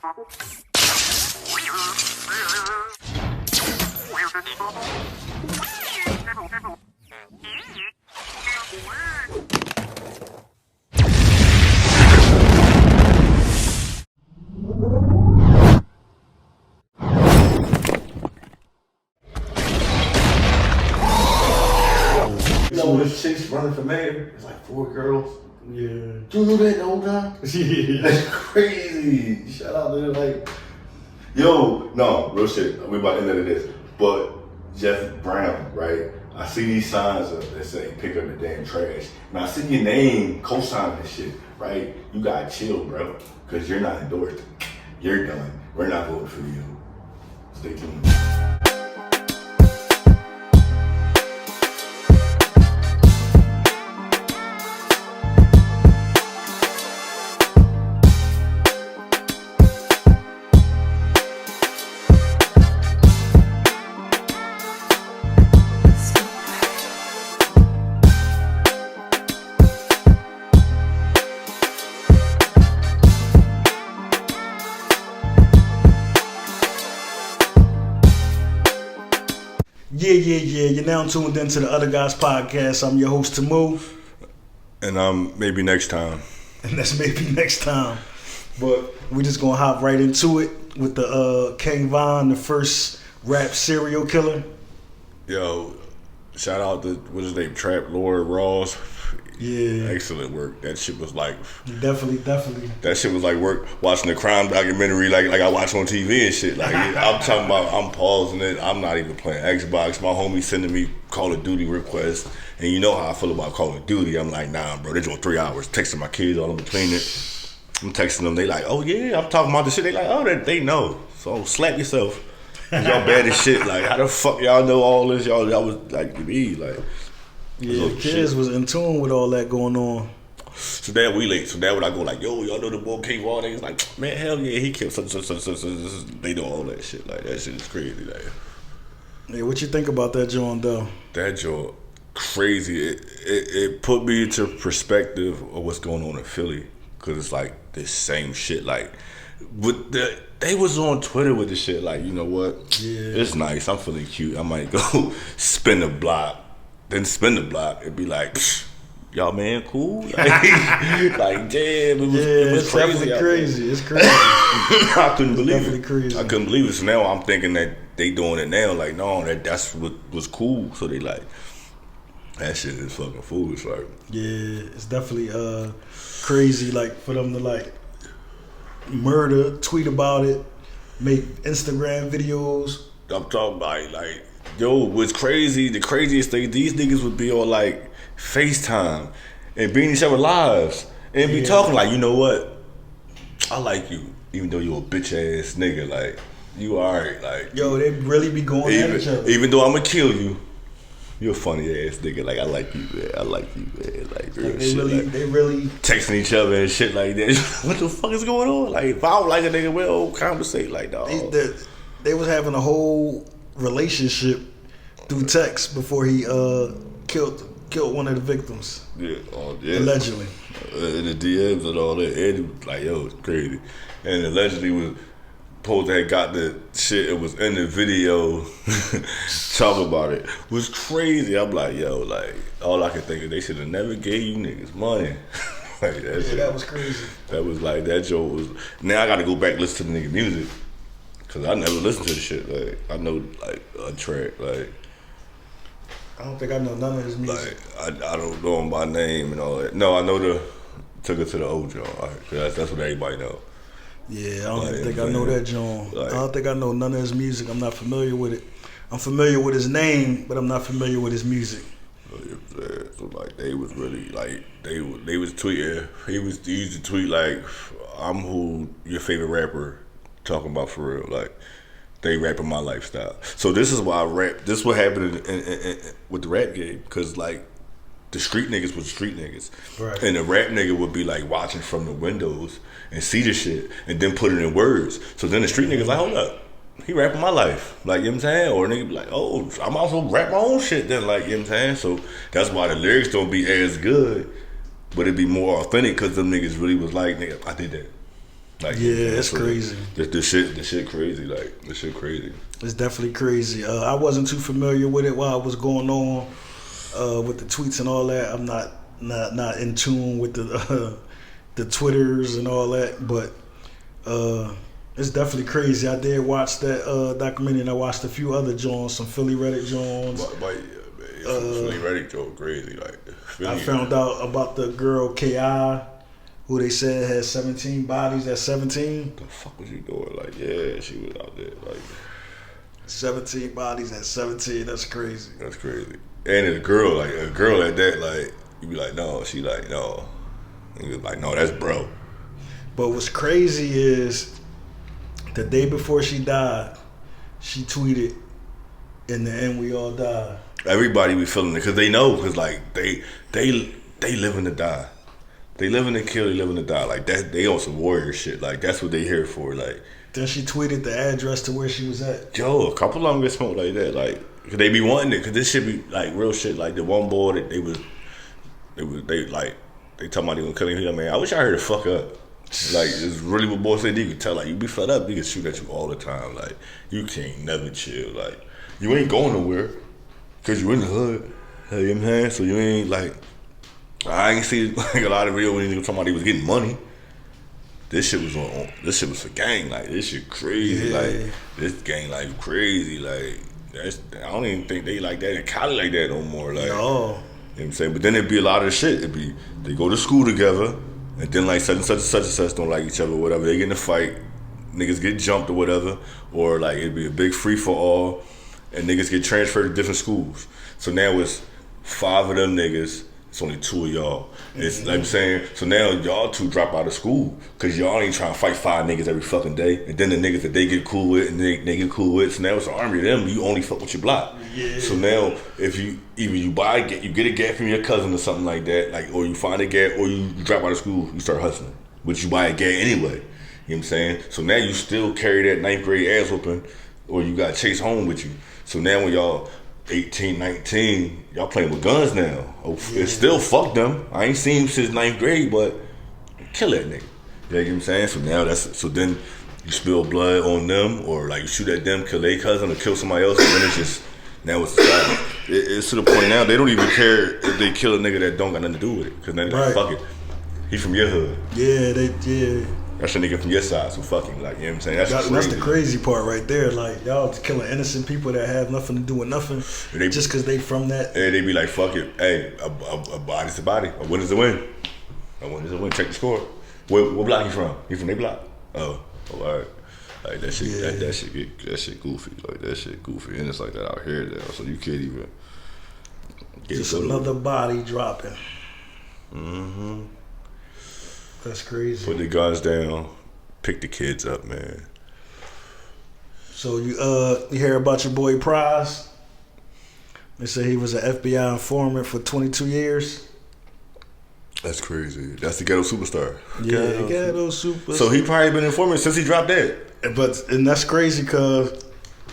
You know when this chick's running for mayor, it's like 4 girls. Yeah. You do that the whole time? Yeah. That's crazy. Shout out to them, like, yo, no, real shit. We about to end of this. But Jeff Brown, right? I see these signs up that say pick up the damn trash. And I see your name co-signing this shit, right? You gotta chill, bro. Cause you're not endorsed. You're done. We're not voting for you. Stay tuned. Yeah. You're now tuned into the Other Guys podcast. I'm your host, Tamu. And maybe next time. And that's maybe next time. But we just gonna hop right into it with the King Von, the first rap serial killer. Yo, shout out to, what's his name, Trap Lord Ross. Yeah. Excellent work. That shit was like... Definitely. That shit was like work, watching the crime documentary like I watch on TV and shit. Like, I'm talking about, I'm pausing it. I'm not even playing Xbox. My homie sending me Call of Duty requests. And you know how I feel about Call of Duty. I'm like, nah, bro, they're doing 3 hours. Texting my kids all in between it. I'm texting them. They like, oh, yeah, I'm talking about the shit. They like, oh, they know. So slap yourself. Y'all bad as shit. Like, how the fuck y'all know all this? Y'all was like, me, like... Yeah, kids was in tune with all that going on. So that we late. So that when I go like, yo, y'all know the boy King Von? They was like, man, hell yeah, he killed such. They know all that shit. Like, that shit is crazy. Like, yeah, what you think about that joint though? that joint crazy. It put me into perspective of what's going on in Philly, because it's like this same shit. Like, they was on Twitter with the shit. Like, you know what? Yeah, it's nice. I'm feeling cute. I might go spin the block. Then spin the block, it'd be like, y'all man, cool. Like damn, it was crazy. It's crazy. I couldn't believe it. Crazy. I couldn't believe it. So now I'm thinking that they doing it now. Like, no, that's what was cool. So they like, that shit is fucking foolish. Like, yeah, it's definitely crazy. Like for them to like murder, tweet about it, make Instagram videos. I'm talking about like. Yo, what's crazy, the craziest thing, these niggas would be on like FaceTime and be in each other's lives and be talking like, you know what, I like you, even though you a bitch ass nigga, like, you alright, like. Yo, they really be going at each other. Even though I'm gonna kill you, you a funny ass nigga, like, I like you, man, like real shit. They really texting each other and shit like that. What the fuck is going on? Like, if I don't like a nigga, we'll conversate like, dog. They was having a whole relationship through text before he killed one of the victims. Yeah, allegedly. In the DMs and all that, and he was like, yo, it's crazy. And allegedly was supposed to have got the shit. It was in the video talking about it. It was crazy. I'm like, yo, like, all I can think is they should have never gave you niggas money. Like, that was crazy. That was like, that joke was. Now I gotta go back and listen to the nigga music. Cause I never listened to the shit. Like, I know like a track. Like, I don't think I know none of his music. Like, I don't know him by name and all that. No, I know Took It to the Old John. That's what everybody know. Yeah, I don't even think I know that John. I don't think I know none of his music. I'm not familiar with it. I'm familiar with his name, but I'm not familiar with his music. So like they was really like they was tweeting. He used to tweet like, I'm who your favorite rapper talking about for real. Like, they rapping my lifestyle. So this is why I rap. This is what happened with the rap game, because like the street niggas was street niggas, right. And the rap nigga would be like watching from the windows and see the shit and then put it in words. So then the street niggas like, hold up, he rapping my life, like, you know what I'm saying? Or a nigga be like, oh, I'm also rap my own shit then, like, you know what I'm saying? So that's why the lyrics don't be as good, but it be more authentic, because them niggas really was like, nigga, I did that. Like, yeah, it's crazy. The shit crazy. Like, the shit crazy. It's definitely crazy. I wasn't too familiar with it while it was going on with the tweets and all that. I'm not in tune with the Twitters and all that, but it's definitely crazy. I did watch that documentary, and I watched a few other joints, some Philly Reddit joints. Philly Reddit go crazy. Like, I found out about the girl K.I., who they said had 17 bodies at 17. What the fuck was you doing? Like, yeah, she was out there. Like, 17 bodies at 17. That's crazy. That's crazy. And a girl like that, like, you be like, no. She like, no. And you be like, no, that's bro. But what's crazy is the day before she died, she tweeted, "In the end, we all die." Everybody be feeling it because they know, because like they living to die. They living to kill, they living to die. Like that, they on some warrior shit. Like that's what they here for. Like then she tweeted the address to where she was at. Yo, a couple of them get smoked like that. Like cause they be wanting it, because this shit be like real shit. Like the one boy that they talking about they gonna kill him. Man, I wish I heard the fuck up. Like it's really what boy said. You can tell like you be fed up. You can shoot at you all the time. Like you can't never chill. Like you ain't going nowhere because you in the hood. You know what I'm saying? So you ain't like. I ain't see like a lot of video when he was talking about he was getting money. This shit was for gang. Like this shit crazy. Yeah. Like this gang life crazy. Like I don't even think they like that in Cali like that no more. Like no. You know what I'm saying? But then it'd be a lot of shit. It'd be they go to school together and then like such and such don't like each other or whatever. They get in a fight, niggas get jumped or whatever, or like it'd be a big free for all and niggas get transferred to different schools. So now it's 5 of them niggas. It's only 2 of y'all. It's like I'm saying, so now y'all 2 drop out of school because y'all ain't trying to fight 5 niggas every fucking day. And then the niggas that they get cool with and they get cool with, so now it's an army of them. You only fuck with your block. Yeah. So now if you either you get a gat from your cousin or something like that, like or you find a gat or you drop out of school, you start hustling. But you buy a gat anyway. You know what I'm saying? So now you still carry that 9th grade ass whooping, or you got Chase home with you. So now when y'all 18, 19, y'all playing with guns now. Oh, yeah. It's still fuck them. I ain't seen him since 9th grade, but kill that nigga. You know what I'm saying? So now so then you spill blood on them, or like you shoot at them, kill their cousin, or kill somebody else, and then it's just now it's to the point now they don't even care if they kill a nigga that don't got nothing to do with it, because then they're like, fuck it, he from your hood. Yeah. That's a nigga from your side, so fuck him. Like, you know what I'm saying? That's the crazy part right there. Like, y'all killing innocent people that have nothing to do with nothing just because they from that. Yeah, they be like, fuck it. Hey, a body's a body. A win is a win. A win is a win. Check the score. What block you from? You from their block? Oh, all right. Like, that shit, Yeah. that shit goofy. Like, that shit goofy. And it's like that out here now, so you can't even get just another body dropping. Mm-hmm. That's crazy. Put the guns down. Pick the kids up, man. So you hear about your boy Prize? They say he was an FBI informant for 22 years. That's crazy. That's the ghetto superstar. Yeah, ghetto superstar. So he probably been informant since he dropped that. And that's crazy because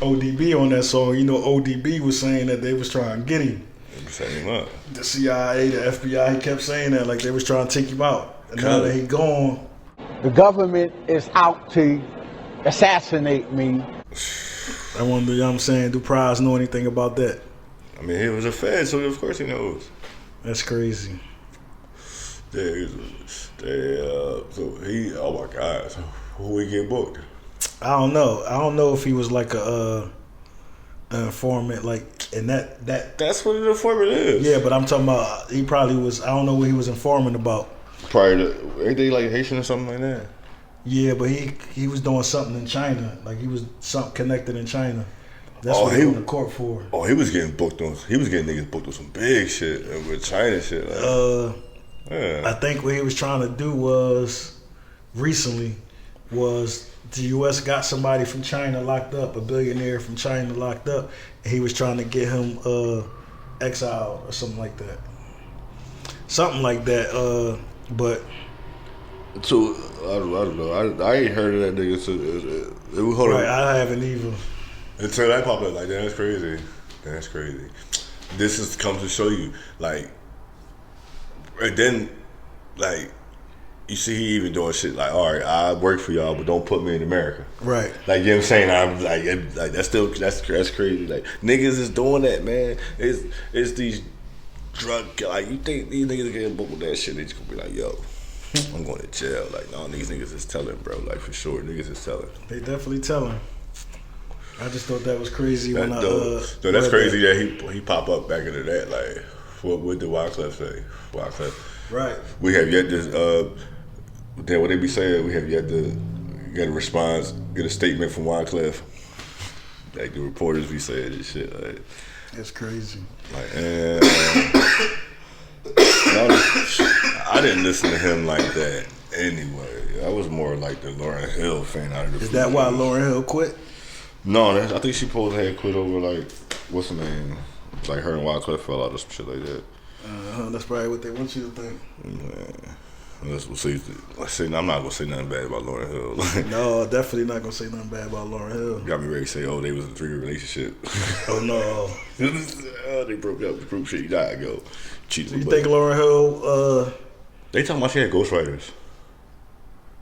ODB on that song, you know, ODB was saying that they was trying to get him. They were setting him up. The CIA, the FBI, he kept saying that like they was trying to take him out. And now that he gone, the government is out to assassinate me. I wonder, you know what I'm saying, do Prize know anything about that? I mean, he was a Fed, so of course he knows. That's crazy. So he, oh my God, so who he get booked? I don't know. I don't know if he was like an informant, like, and that's what an informant is. Yeah, but I'm talking about he probably was. I don't know what he was informing about. Prior to, ain't they like Haitian or something like that? Yeah, but he was doing something in China. Like he was something connected in China. That's what he went to court for. Oh, he was getting booked on. He was getting niggas booked on some big shit with China shit. Like, yeah. I think what he was trying to do was recently was the U.S. got somebody from China locked up, a billionaire from China locked up, and he was trying to get him exiled or something like that. Something like that. But so I don't know. I ain't heard of that nigga. So hold on. I haven't either. Until that popped up, like that's crazy. That's crazy. This comes to show you, like, and then, like, you see, he even doing shit like, all right, I work for y'all, but don't put me in America. Right. Like, you know what I'm saying? I'm like that's crazy. Like, niggas is doing that, man. It's these drug, like, you think these niggas getting booked with that shit, they just gonna be like, yo, I'm going to jail. Like, no, these niggas is telling, bro. Like, for sure, niggas is telling. They definitely telling. I just thought that was crazy That's when that's crazy that he pop up back into that. Like, what did Wyclef say? Wyclef. Right. We have yet to, then what they be saying, we have yet to get a response, get a statement from Wyclef. Like, the reporters be saying this shit. Like, that's crazy. Like, I didn't listen to him like that anyway. I was more like the Lauryn Hill fan out of the Is that why Lauryn Hill quit? No, I think she supposed to have quit over, like, what's her name? Like, her and Wyclef fell out or some shit like that. That's probably what they want you to think. Man. Let's see, I'm not going to say nothing bad about Lauryn Hill. No, definitely not going to say nothing bad about Lauryn Hill. Got me ready to say, oh, they was in a 3-year relationship. Oh, no. They broke up. The group shit, you gotta go. Cheated. You think Lauryn Hill... They talking about she had ghostwriters.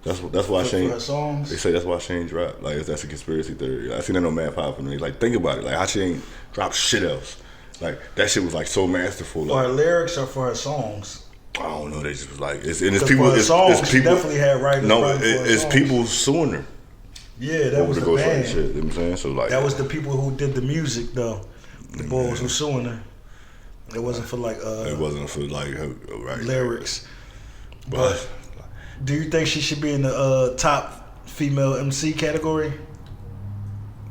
That's why Shane. For her songs? They say that's why Shane dropped. Like, that's a conspiracy theory. I seen that on Mad Pop and they like, think about it. Like, how she ain't dropped shit else. Like, that shit was like so masterful. Like, for her lyrics or for her songs? I don't know. They just was like, it's people. For her songs, it's she people. definitely had writers. No, it's people suing her. Yeah, that was the band. Shit, you know what I'm saying? So like, that was the people who did the music though. The boys who suing her. It wasn't for like. It wasn't for like her lyrics. But do you think she should be in the top female MC category?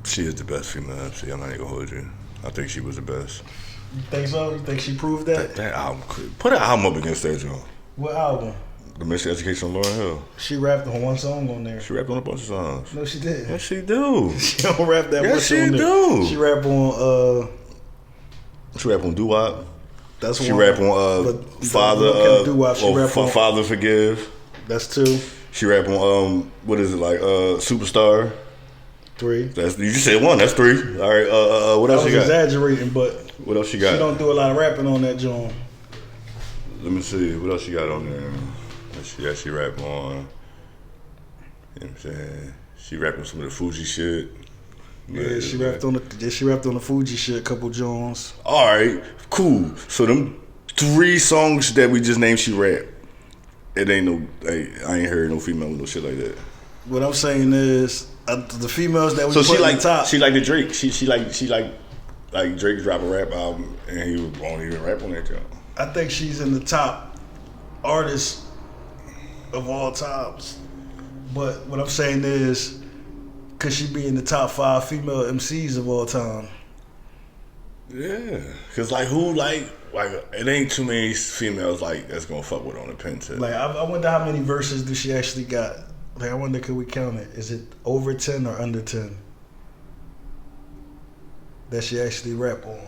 She is the best female MC. I'm not even gonna hold you. I think she was the best. You think so? You think she proved that? That album, put an album up against that, John. What album? The Miseducation on Lauryn Hill. She rapped on one song on there. She rapped on a bunch of songs. No, she did. Yes, she do. She don't rap that much yes, she on there. do. She rap on. She rap on Doo-Wop. That's she one. Rap on Father Forgive. That's 2. She rap on what is it like Superstar. 3. That's you just said 1. That's 3. All right. What else she got? Exaggerating, but what else she got? She don't do a lot of rapping on that joint. Let me see what else she got on there. She rap on. You know what I'm saying? She rap on some of the Fuji shit. Yeah, she rapped on the Fuji shit, a couple Jones. All right, cool. So them 3 songs that we just named, she rap. It ain't no. I ain't heard no female with no shit like that. What I'm saying is the females that we so put she like in the top. She like the Drake. She like Drake drop a rap album and he won't even rap on that joint. I think she's in the top artists of all times. But what I'm saying is, could she be in the top 5 female MCs of all time? Yeah, cause like who like it ain't too many females like that's gonna fuck with on the pen tip. Like I wonder how many verses do she actually got? Like I wonder could we count it? Is it over 10 or under 10 that she actually rap on?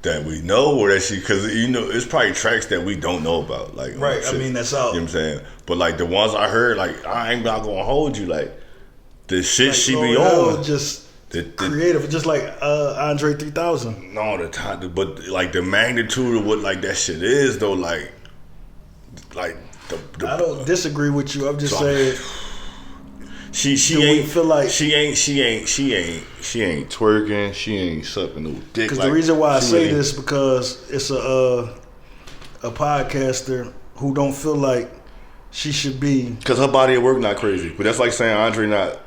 That we know, or that she, cause you know it's probably tracks that we don't know about. Like right, I mean that's all. You know what I'm saying? But like the ones I heard, like I ain't not gonna hold you. Like the shit like, she be on, just creative, just like Andre 3000. No, the time, but like the magnitude of what like that shit is though, like the I don't disagree with you. I'm just saying. She ain't feel like she ain't twerking. She ain't sucking no dick. Because the reason why I say this because it's a podcaster who don't feel like she should be. Because her body of work not crazy, but that's like saying Andre not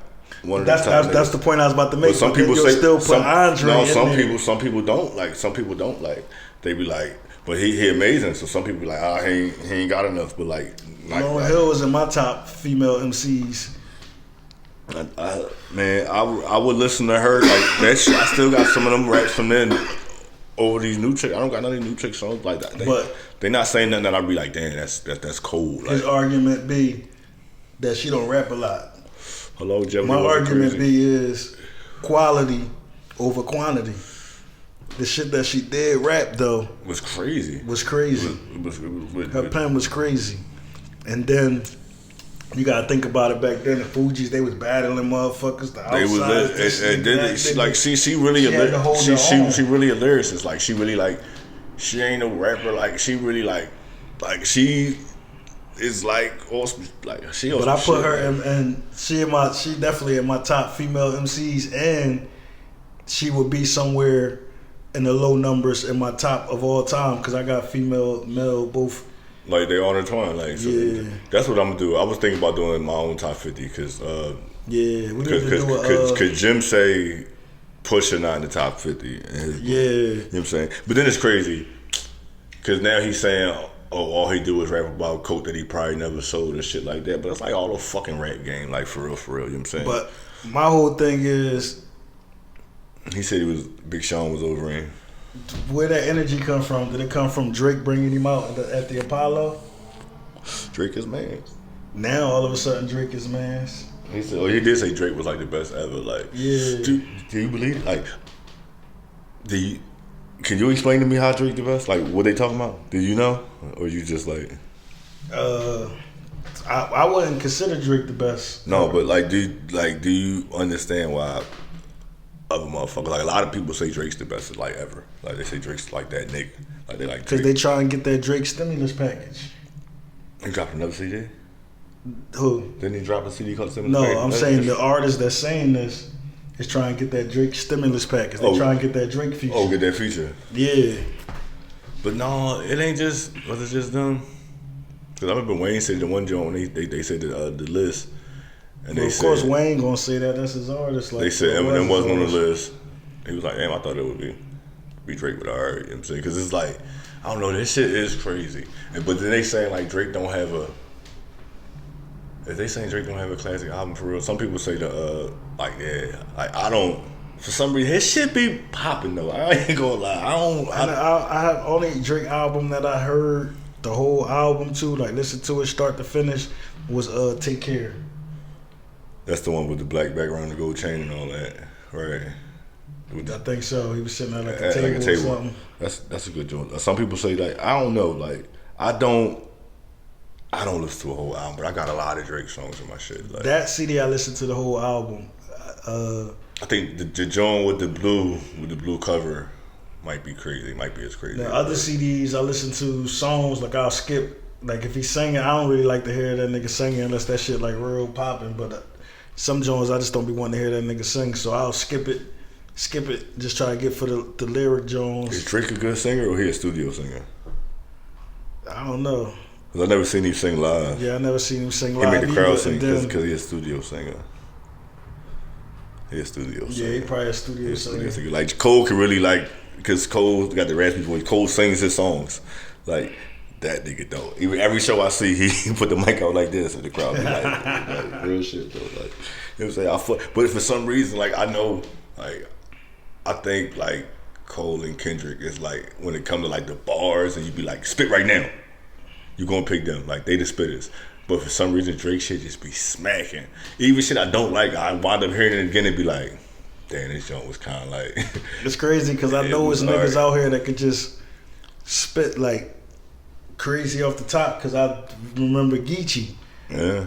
one of the top. That's the point I was about to make. But some people say still put Andre. No, in some people don't like. Some people don't like. They be like, but he amazing. So some people be like, he ain't got enough. But like Lauryn Hill was in my top female MCs. I would listen to her like that shit. I still got some of them raps from then over these new chicks. I don't got none of these new chick songs like that. They not saying nothing that I'd be like, damn, that's cold. Like, his argument be that she don't rap a lot. Hello, Joe. My argument is quality over quantity. The shit that she did rap though was crazy. Her pen was crazy, and then. You gotta think about it. Back then, the Fugees they was battling motherfuckers. The outside, she really a lyricist. Like she really like she ain't no rapper. Like she really like she is like awesome. Like she. But I put her and she definitely in my top female MCs, and she would be somewhere in the low numbers in my top of all time because I got female, male, both. Like they on intertwined. Like so that's what I'm gonna do. I was thinking about doing my own top 50 because we need to do because Jim say Pusha not in the top 50. And you know what I'm saying. But then it's crazy because now he's saying, oh, all he do is rap about coke that he probably never sold and shit like that. But it's like all the fucking rap game, like for real, you know what I'm saying. But my whole thing is, he said Big Sean was over him. Where that energy come from? Did it come from Drake bringing him out at the Apollo? Drake is man. Now all of a sudden Drake is man. He said, he did say Drake was like the best ever. Like, do you believe it? Like, can you explain to me how Drake the best? Like, what they talking about? Do you know, or you just like? I wouldn't consider Drake the best. No, but like, do you understand why? Other motherfuckers, like a lot of people say Drake's the best like ever. Like they say Drake's like that nigga. Like they like because they try and get that Drake stimulus package. He dropped another CD. Who? Didn't he drop a CD called Stimulus Package? No, I'm saying the artist that's saying this is trying to get that Drake stimulus package. They trying to get that Drake feature. Oh, get that feature. Yeah. But no, it ain't just. Was it just them? Because I remember Wayne said the one joint when they said the list. And well, of course, Wayne gonna say that. That's his artist. Like, they said Eminem wasn't on the list. He was like, damn, I thought it would be Drake, but alright. You know what I'm saying? Because it's like, I don't know, this shit is crazy. But then they saying like Drake don't have a. If they saying Drake don't have a classic album for real, some people say I don't. For some reason, his shit be popping though. I ain't gonna lie. I have only Drake album that I heard the whole album to, like listen to it start to finish, was Take Care. That's the one with the black background, the gold chain, and all that, right? I think so. He was sitting there like a table or something. That's a good joint. Some people say like I don't know, like I don't listen to a whole album, but I got a lot of Drake songs in my shit. Like, that CD, I listened to the whole album. I think the joint with the blue cover might be crazy. Might be as crazy. Now other CDs, I listen to songs like I'll skip. Like if he's singing, I don't really like to hear that nigga singing unless that shit like real popping. But some joints I just don't be wanting to hear that nigga sing, so I'll skip it. Just try to get for the lyric joints. Is Drake a good singer or he a studio singer? I don't know. Cause I never seen him sing live. Yeah, I never seen him sing live. He made the crowd sing because he's a studio singer. He a studio singer. Yeah, he probably a studio singer. Like Cole can really like, because Cole got the raspy voice. Cole sings his songs. Like that nigga though. Even every show I see, he put the mic out like this and the crowd be like real shit though. Like, you know what I'm saying? But for some reason, like I know, like I think like Cole and Kendrick is like when it comes to like the bars and you be like spit right now. You gonna pick them, like they the spitters. But for some reason Drake shit just be smacking. Even shit I don't like, I wind up hearing it again and be like, damn, this joint was kinda like it's crazy because I know it's niggas out here that could just spit like crazy off the top because I remember Geechee. Yeah.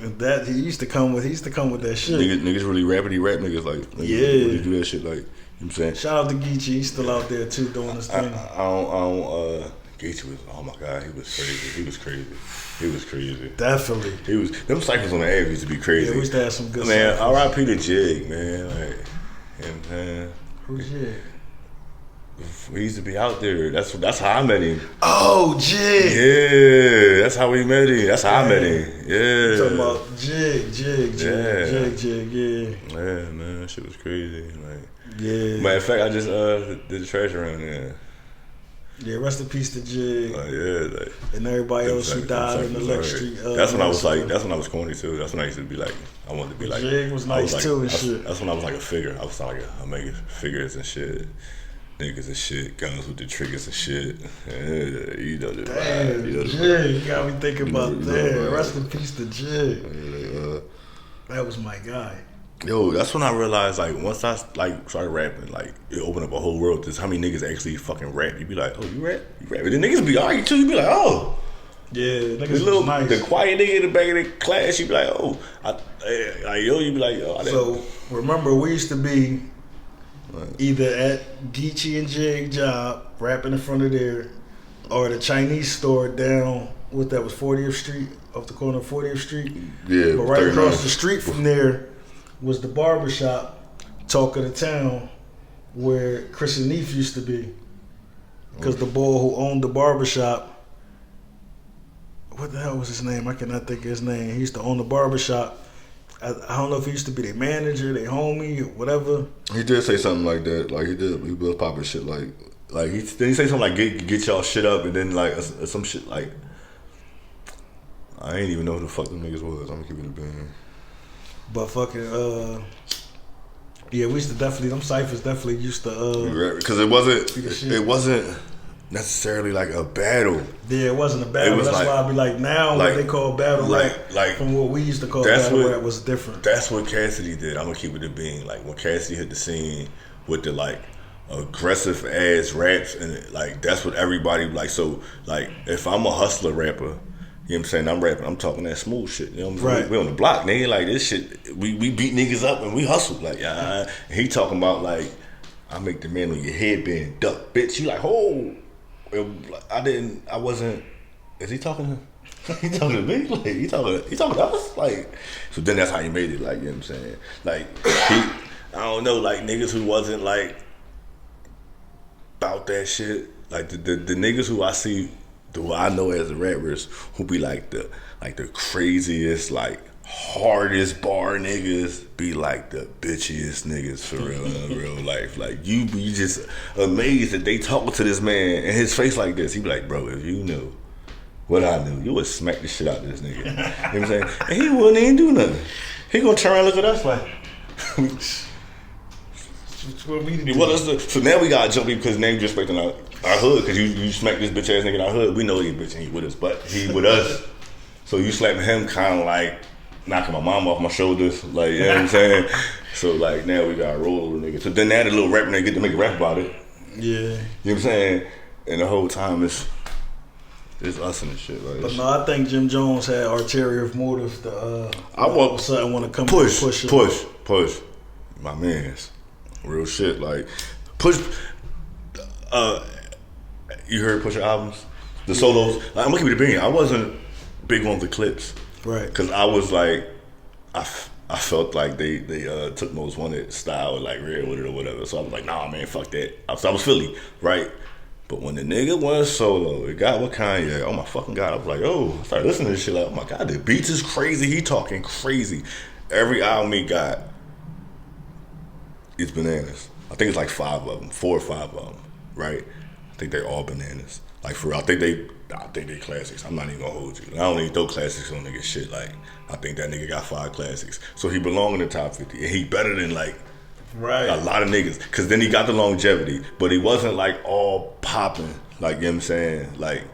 That he used to come with that shit. Niggas really rapidy rap niggas like really do that shit like, you know what I'm saying? Shout out to Geechee, he's still out there too doing his thing. I don't Guyz was, oh my God, he was crazy. Definitely. He was, them cycles on the air used to be crazy. Yeah, we used to have some good man, R.I.P. to Jig, man. Like, and who's Jig? We used to be out there. That's how I met him. Oh, Jig. Yeah, that's how we met him. That's how I met him. Yeah. You talking about Jig, yeah. Yeah, man, that shit was crazy. Like, yeah. Matter of fact, I just did the trash around there. Yeah, rest in peace to Jig. Yeah, like, and everybody else who died in the Lex Street. That's when I was like, that's when I was corny too. That's when I used to be like, I wanted to be like. Jig was nice like, too and shit. That's when I was like a figure. I was like I'm making figures and shit. Niggas and shit, guns with the triggers and shit. Yeah, you know the damn, vibe. You know the Jig, you got me thinking about that. Rest in peace to Jig. That was my guy. Yo, that's when I realized, like, once I like started rapping, like, it opened up a whole world. Just how many niggas actually fucking rap. You be like, oh, you rap? You rap? And then niggas be arguing too. You be like, oh. Yeah, niggas was nice. The quiet nigga in the back of the class, you be like, oh. You be like, oh. So, remember, we used to be either at Geechee and Jig job, rapping in front of there, or the Chinese store down what that was 40th Street, off the corner of 40th Street. Yeah, but right 39. across the street from there was the barbershop, Talk of the Town, where Chris and Neef used to be. Because the boy who owned the barbershop, what the hell was his name? I cannot think of his name. He used to own the barbershop. I don't know if he used to be their manager, their homie, or whatever. He did say something like that. Like he was popping shit like he did he say something like get y'all shit up, and then like some shit like I ain't even know who the fuck them niggas was. I'm gonna keep it a bean. But fucking yeah, we used to definitely, them ciphers definitely used to because it wasn't necessarily like a battle. Yeah, it wasn't a battle. That's like, why I be like, now what they call battle rap from what we used to call battle rap was different. That's what Cassidy did. I'm gonna keep it a bean. Like when Cassidy hit the scene with the like aggressive ass raps, and like that's what everybody like. So like if I'm a hustler rapper, you know what I'm saying? I'm rapping, I'm talking that smooth shit. You know what I'm saying? We on the block, nigga. Like this shit, we beat niggas up and we hustle. Like he talking about like I make the man on your head bend duck, bitch. You like, oh, I wasn't. Is he talking? He talking to me? Like he talking to us? Like so then that's how he made it. Like you know what I'm saying? Like I don't know, like niggas who wasn't like about that shit. Like the niggas who I see. Who I know as the rappers who be like the craziest, like hardest bar niggas be like the bitchiest niggas for real in real life. Like you be just amazed that they talk to this man and his face like this. He be like, bro, if you knew what I knew, you would smack the shit out of this nigga. You know what I'm saying? And he wouldn't even do nothing. He gonna turn around and look at us like so now we gotta jump in because name disrespecting our hood, because you smack this bitch ass nigga in our hood. We know he a bitch and he with us, but he with us. So you slapping him kind of like knocking my mom off my shoulders, like, you know what I'm saying? So like now we gotta roll with the nigga. So then now the little rapper nigga get to make a rap about it. Yeah. You know what I'm saying? And the whole time it's us and shit. Like, but no, I think Jim Jones had ulterior motive to I want to come push. My man's. Real shit, like Push. You heard Pusha albums, the solos. Like, I'm gonna keep it a bean. I wasn't big on the clips, right? Because I was like, I felt like they took Most Wanted style, like Red with it or whatever. So I was like, nah, man, fuck that. So I was Philly, right? But when the nigga went solo, it got with Kanye. Oh my fucking god! I was like, oh, I started listening to this shit. Like, oh my god, the beats is crazy. He talking crazy. Every album he got. It's bananas. I think it's like 5 of them, 4 or 5 of them, right? I think they're all bananas. Like for real, I think they classics. I'm not even gonna hold you. I don't even throw classics on nigga shit. Like I think that nigga got 5 classics, so he belong in the top 50, and he better than like a lot of niggas. Cause then he got the longevity, but he wasn't like all popping. Like you know what I'm saying, like,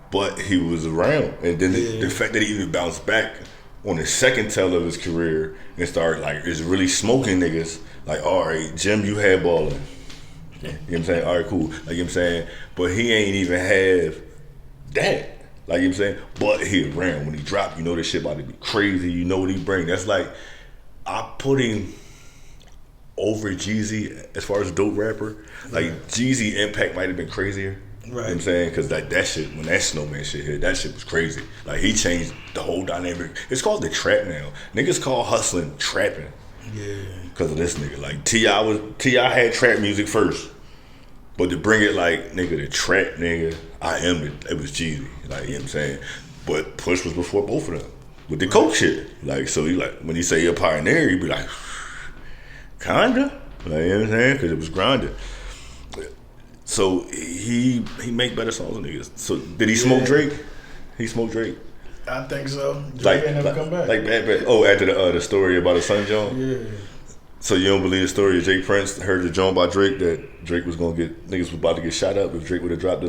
but he was around, and then the fact that he even bounced back on the second tail of his career and started like is really smoking niggas. Like, all right, Jim, you had balling. You know what I'm saying? All right, cool. Like, you know what I'm saying? But he ain't even have that. Like, you know what I'm saying? But he around. When he dropped, you know this shit about to be crazy. You know what he bring. That's like, I put him over Jeezy as far as a dope rapper. Like, Jeezy impact might have been crazier. Right. You know what I'm saying? Because like that shit, when that Snowman shit hit, that shit was crazy. Like, he changed the whole dynamic. It's called the trap now. Niggas call hustling trapping. Yeah. Because of this nigga. Like, T.I. had trap music first. But to bring it like, nigga, the trap nigga, it was Jeezy. Like, you know what I'm saying? But Push was before both of them. With the coke shit. Like, so you like, when he say you're a pioneer, you be like, kinda? Like, you know what I'm saying? Because it was grinding. So he make better songs than niggas. So did he smoke Drake? He smoked Drake. I think so. Drake ain't never come back. After the story about his son John. Yeah. So you don't believe the story of Jake Prince heard the John by Drake that Drake was gonna get niggas was about to get shot up if Drake would have dropped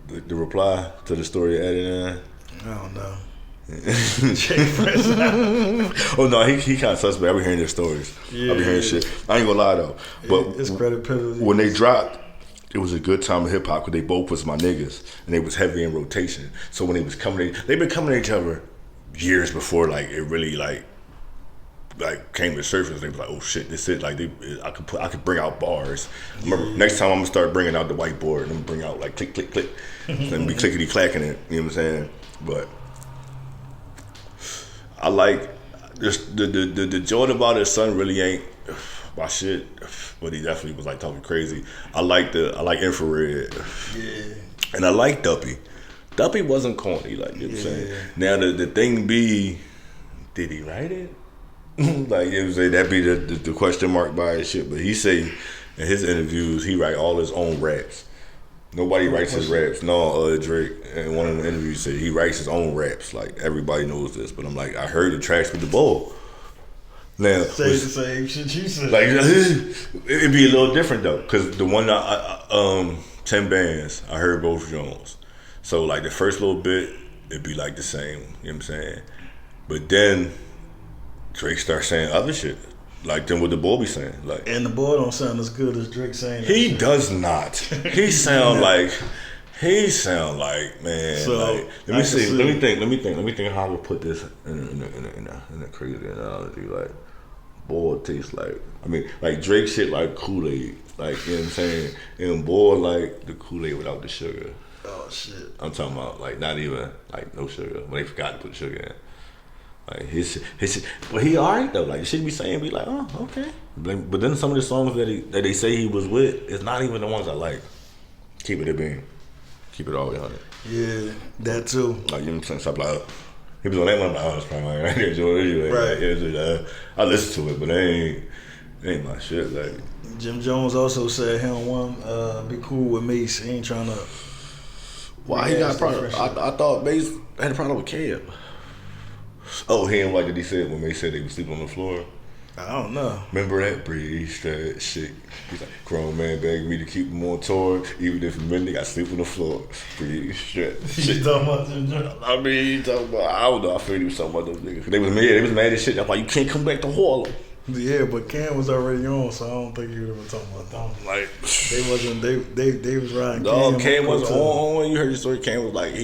the reply to the story added in. I don't know. Jake Prince. Oh no, he kind of suspect. I be hearing their stories. Yeah, I be hearing shit. I ain't gonna lie though. But it's credibility. When they dropped, it was a good time of hip hop because they both was my niggas and they was heavy in rotation. So when they was coming, they've been coming to each other years before like it really like came to the surface. They was like, oh shit, this is like I could bring out bars. Remember, next time I'm gonna start bringing out the whiteboard and I'm bring out like click click click and be clickety clacking it. You know what I'm saying? But I like the joint about his son really ain't my shit, but he definitely was like talking crazy. I like Infrared. Yeah. And I like Duppy. Duppy wasn't corny, like you know what I'm saying. Now the thing be, did he write it? Like you know what I'm saying, that be the question mark by his shit. But he say in his interviews he write all his own raps. Nobody writes his raps. No, Drake in one of the interviews said he writes his own raps. Like everybody knows this, but I'm like, I heard the tracks with the bull. Now, say the same shit you said. Like it'd be a little different though, because the one 10 bands I heard both Jones. So like the first little bit it'd be like the same. You know what I'm saying? But then Drake starts saying other shit. Like then what the boy be saying, like, and the boy don't sound as good as Drake saying. He does not. He sound like man. So like, let me see. Let me think how to put this in a crazy analogy. Like, boy tastes like. I mean, like Drake shit like Kool-Aid. Like you know what I'm saying. And boy like the Kool-Aid without the sugar. Oh shit. I'm talking about like not even like no sugar. When they forgot to put sugar in. Like his but he alright though. Like the shit be saying, be like, oh okay. But then some of the songs that they say he was with, it's not even the ones I like. Keep it a bean, keep it all 100. Yeah, that too. Like you know what I'm saying, stuff like he was on that one, but I was probably like, I enjoy it anyway. Right. Like, I listen to it, but it ain't my shit. Like Jim Jones also said he don't want be cool with Mace. He ain't trying to. Why he got a problem? I thought Mace had a problem with Cam. Oh, he ain't like that he said when they said they was sleeping on the floor. I don't know. Remember that? Breathe, stretch, shit. He's like, grown man begging me to keep him on tour, even if Mindy got sleep on the floor. Breathe, stretch. You talking about Jim Jones? I mean, he talking about, I don't know, I figured he was talking about those niggas. They was mad as shit. I'm like, you can't come back to Harlem. Yeah, but Cam was already on, so I don't think you were talking about them. Like, they wasn't. They was riding. No, Cam was on. You heard the story. Cam was like,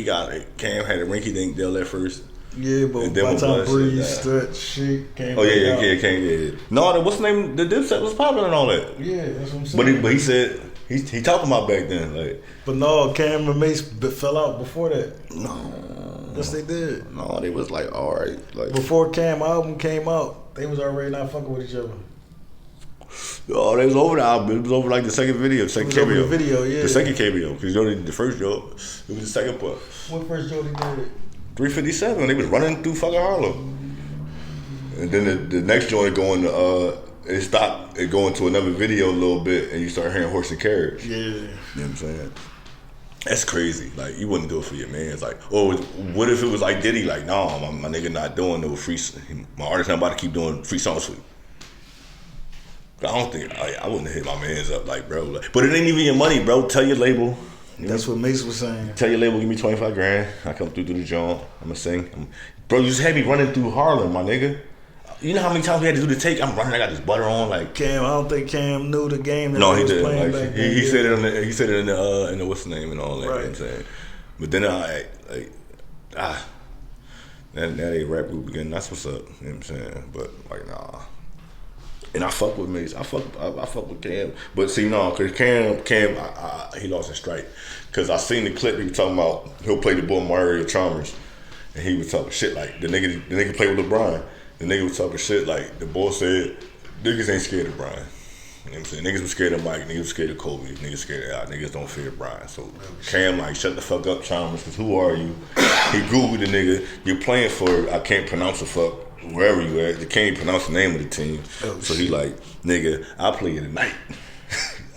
Cam had a rinky dink deal at first. Yeah, but by the time Breeze, Stretch, shit came. Oh yeah. No, what's the name? The Dipset was popular and all that. Yeah, that's what I'm saying. But he said he talking about back then, like. But no, Cam and Mace fell out before that. No. Yes, they did. No, they was like all right. Like before Cam album came out, they was already not fucking with each other. Oh, they was over the album. It was over like the second video, second cameo. The video, yeah. The second cameo, because the first joke, it was the second part. What first joke he did? 357. They was running through fucking Harlem, and then the next joint going to it stopped. It going to another video a little bit, and you start hearing horse and carriage. Yeah, you know what I'm saying. That's crazy. Like you wouldn't do it for your man. It's like, oh, what if it was like Diddy? Like, no, my nigga not doing no free. My artist not about to keep doing free songs for you. I don't think I wouldn't hit my man's up like, bro. Like, but it ain't even your money, bro. Tell your label. That's what Mace was saying. Tell your label, give me 25 grand. I come through the joint. I'ma sing. Bro, you just had me running through Harlem, my nigga. You know how many times we had to do the take? I'm running. I got this butter on, like Cam. I don't think Cam knew the game. That no, he he was didn't. playing Like, back then. he said it. He said it in the what's the name and all that. Right. You know what I'm saying, but then now they rap group again. That's what's up. You know what I'm saying, but like nah. And I fuck with Mace. I fuck with Cam. But see, no, cause Cam, he lost his strike. Cause I seen the clip he was talking about. He'll play the boy Mario Chalmers, and he was talking shit like the nigga play with LeBron. The nigga was talking shit like the boy said, niggas ain't scared of Brian. You know what I'm saying? Niggas was scared of Mike. Niggas was scared of Kobe. Niggas scared of Al. Niggas don't fear Brian. So Cam like, shut the fuck up, Chalmers. Cause who are you? He Googled the nigga. You're playing for I can't pronounce the fuck. Wherever you at, they can't even pronounce the name of the team. Oh, so he like, nigga, I play it tonight.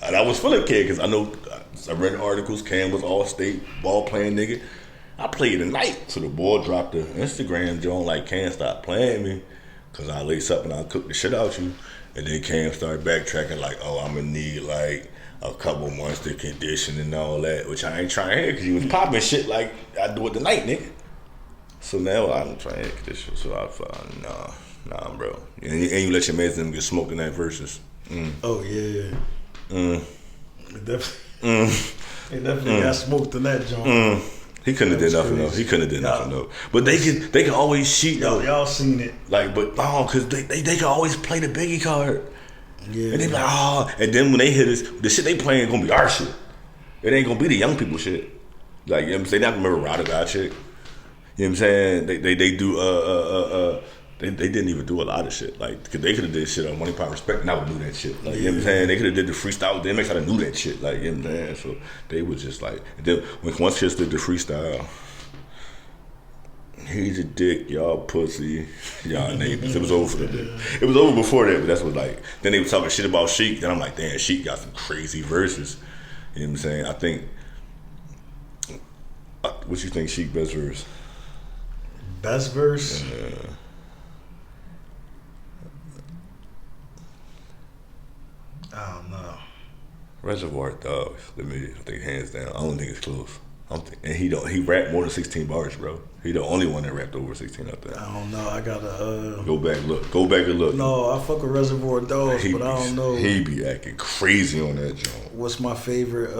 And I was feeling Cam because I read articles. Cam was all-state ball playing nigga. I play it tonight. So the boy dropped the Instagram joint like, Cam, stop playing me because I lace up and I'll cook the shit out you. And then Cam started backtracking like, oh, I'm gonna need like a couple months to condition and all that, which I ain't trying to hear because he was popping shit like I do it tonight, nigga. So now I'm trying to this shit. So I thought, nah, bro. And you let your man them get smoked in that versus. Oh yeah. It definitely got smoked in that joint. He couldn't have did nothing though. But they can always cheat though. Y'all seen it. Like, but no, because they can always play the Biggie card. Yeah. And they be like, oh, and then when they hit us, the shit they playing gonna be our shit. It ain't gonna be the young people shit. Like, you know what I'm saying? They not gonna remember Ride or Die chick. You know what I'm saying? They do they didn't even do a lot of shit. Like, cause they could have did shit on Money Power Respect and I would do that shit. Like, you know what I'm saying? They could have did the freestyle with DMX, I knew that shit. Like, you know what I'm saying? So they was just like, and then once Kiss did the freestyle, he's a dick, y'all pussy, y'all neighbors. It was over for them. It was over before that, but that's what like. Then they were talking shit about Sheek, and I'm like, damn, Sheek got some crazy verses. You know what I'm saying? I think. What you think, Sheek best verse? Best verse. I don't know. Reservoir Dogs. I think hands down. I don't think it's close. And he rapped more than 16 bars, bro. He the only one that rapped over 16 out there. I don't know. I gotta go back and look. No, I fuck with Reservoir Dogs, but I don't know. He be acting crazy on that joint. What's my favorite?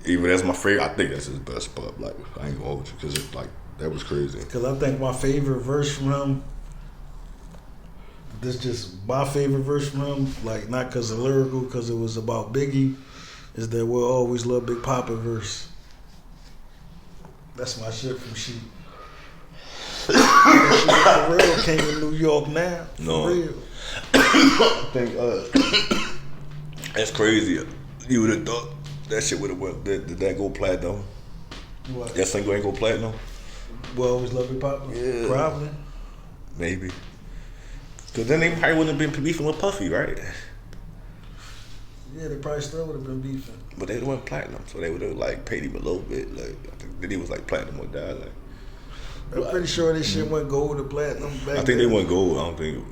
Even that's my favorite. I think that's his best spot. Like, I ain't gonna hold you because it's like that was crazy. Because I think my favorite verse from him. This just my favorite verse from him. Like, not because of lyrical, because it was about Biggie. Is that We'll Always Love Big Papa verse. That's my shit from Sheek. For real, came to New York now. For real. I think that's crazy. You would have thought that shit would have went. Did that go platinum? What? That single ain't go platinum? Well, Always Love Big Papa? Yeah. Probably. Maybe. Because then they probably wouldn't have been beefing with Puffy, right? Yeah, they probably still would have been beefing. But they went platinum, so they would have like paid him a little bit. Like, I think then he was like platinum or die. Like, I'm pretty sure this shit went gold or platinum back I think they went gold. I don't think.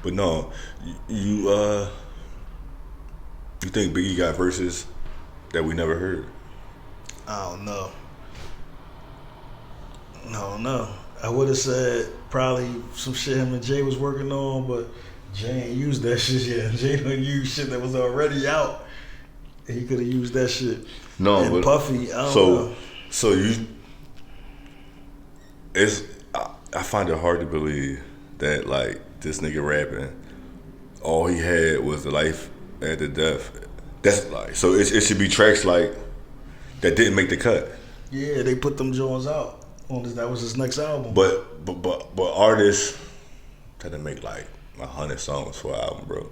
But no, you think Biggie got verses that we never heard? I don't know. No. I would have said probably some shit him and Jay was working on, but Jay ain't used that shit yet. Jay done used shit that was already out. He could have used that shit. No, and but Puffy, I don't know. So I find it hard to believe that like this nigga rapping, all he had was the life after death. That's like, so it should be tracks like that didn't make the cut. Yeah, they put them Jones out on this. That was his next album. But artists tend to make like 100 songs for an album, bro.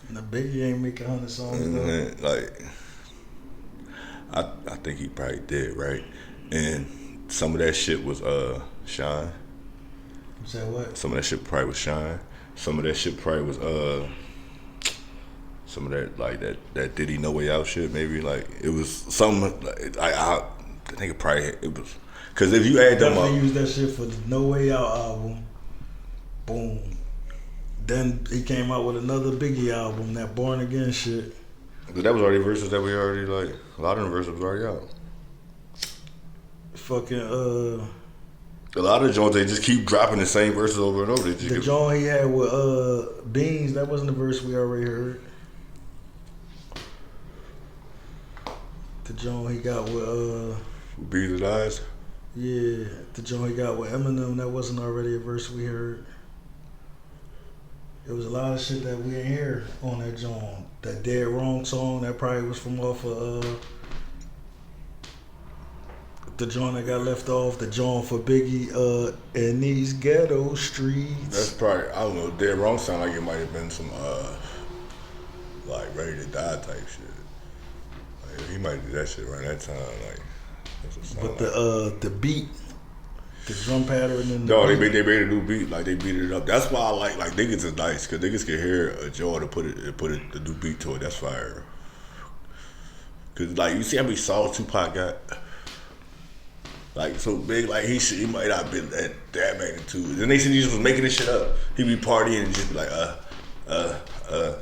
And the Biggie ain't making 100 songs though. Like, I think he probably did, right? And some of that shit was Shine. You said what? Some of that shit probably was Shine. Some of that shit probably was some of that like that Diddy No Way Out shit. Maybe like it was some. Like, I think it probably it was because if you add them up, definitely used that shit for the No Way Out album. Boom. Then he came out with another Biggie album, that Born Again shit. But that was already verses that we already like. A lot of the verses was already out. Fucking A lot of joints they just keep dropping the same verses over and over. the joint he had with Beans, that wasn't the verse we already heard. The joint he got with Beans and Eyes. yeah, the joint he got with Eminem, that wasn't already a verse we heard. There was a lot of shit that we didn't hear on that joint. That Dead Wrong song, that probably was from off of the joint that got left off, the joint for Biggie, in these ghetto streets. That's probably, I don't know, Dead Wrong sound like it might have been some like Ready to Die type shit. Like, he might do that shit around that time, like that's what it sound But like. the beat, the drum pattern and the No, beat. they made a new beat, like they beat it up. That's why I like niggas is nice, cause niggas can hear a joy to put the new beat to it. That's fire. Cause like you see how many songs Tupac got, like so big, like he might not been that magnitude. And they said he just was making this shit up. He be partying and just be like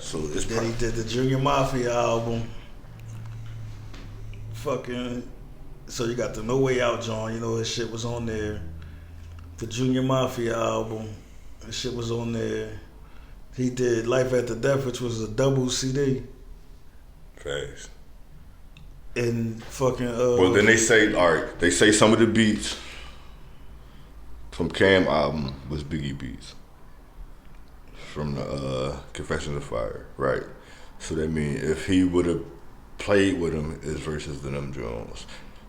So it's Then he did the Junior Mafia album. Fucking, so you got the No Way Out joint, you know his shit was on there. The Junior Mafia album, his shit was on there. He did Life After Death, which was a double CD. Facts. And fucking Well, then they say, alright, they say some of the beats from Cam album was Biggie beats from the Confessions of Fire, right? So that means if he would have played with him, his verses to them Jones.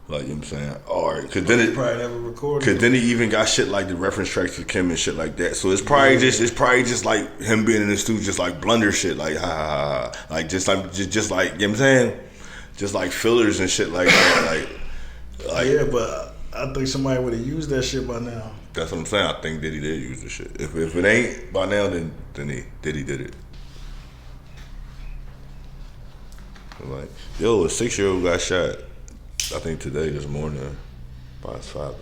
Like, you know what I'm saying? Alright, cause then probably never recorded. Cause then he even got shit like the reference tracks to Kim and shit like that. So it's probably just like him being in the studio, just like blunder shit, like ha ha ha, like just like you know what I'm saying? Just like fillers and shit like that. Like yeah, but I think somebody would have used that shit by now. That's what I'm saying. I think Diddy did use the shit. If it ain't by now, then Diddy did it. Like, yo, a 6-year-old got shot. I think this morning, by his father.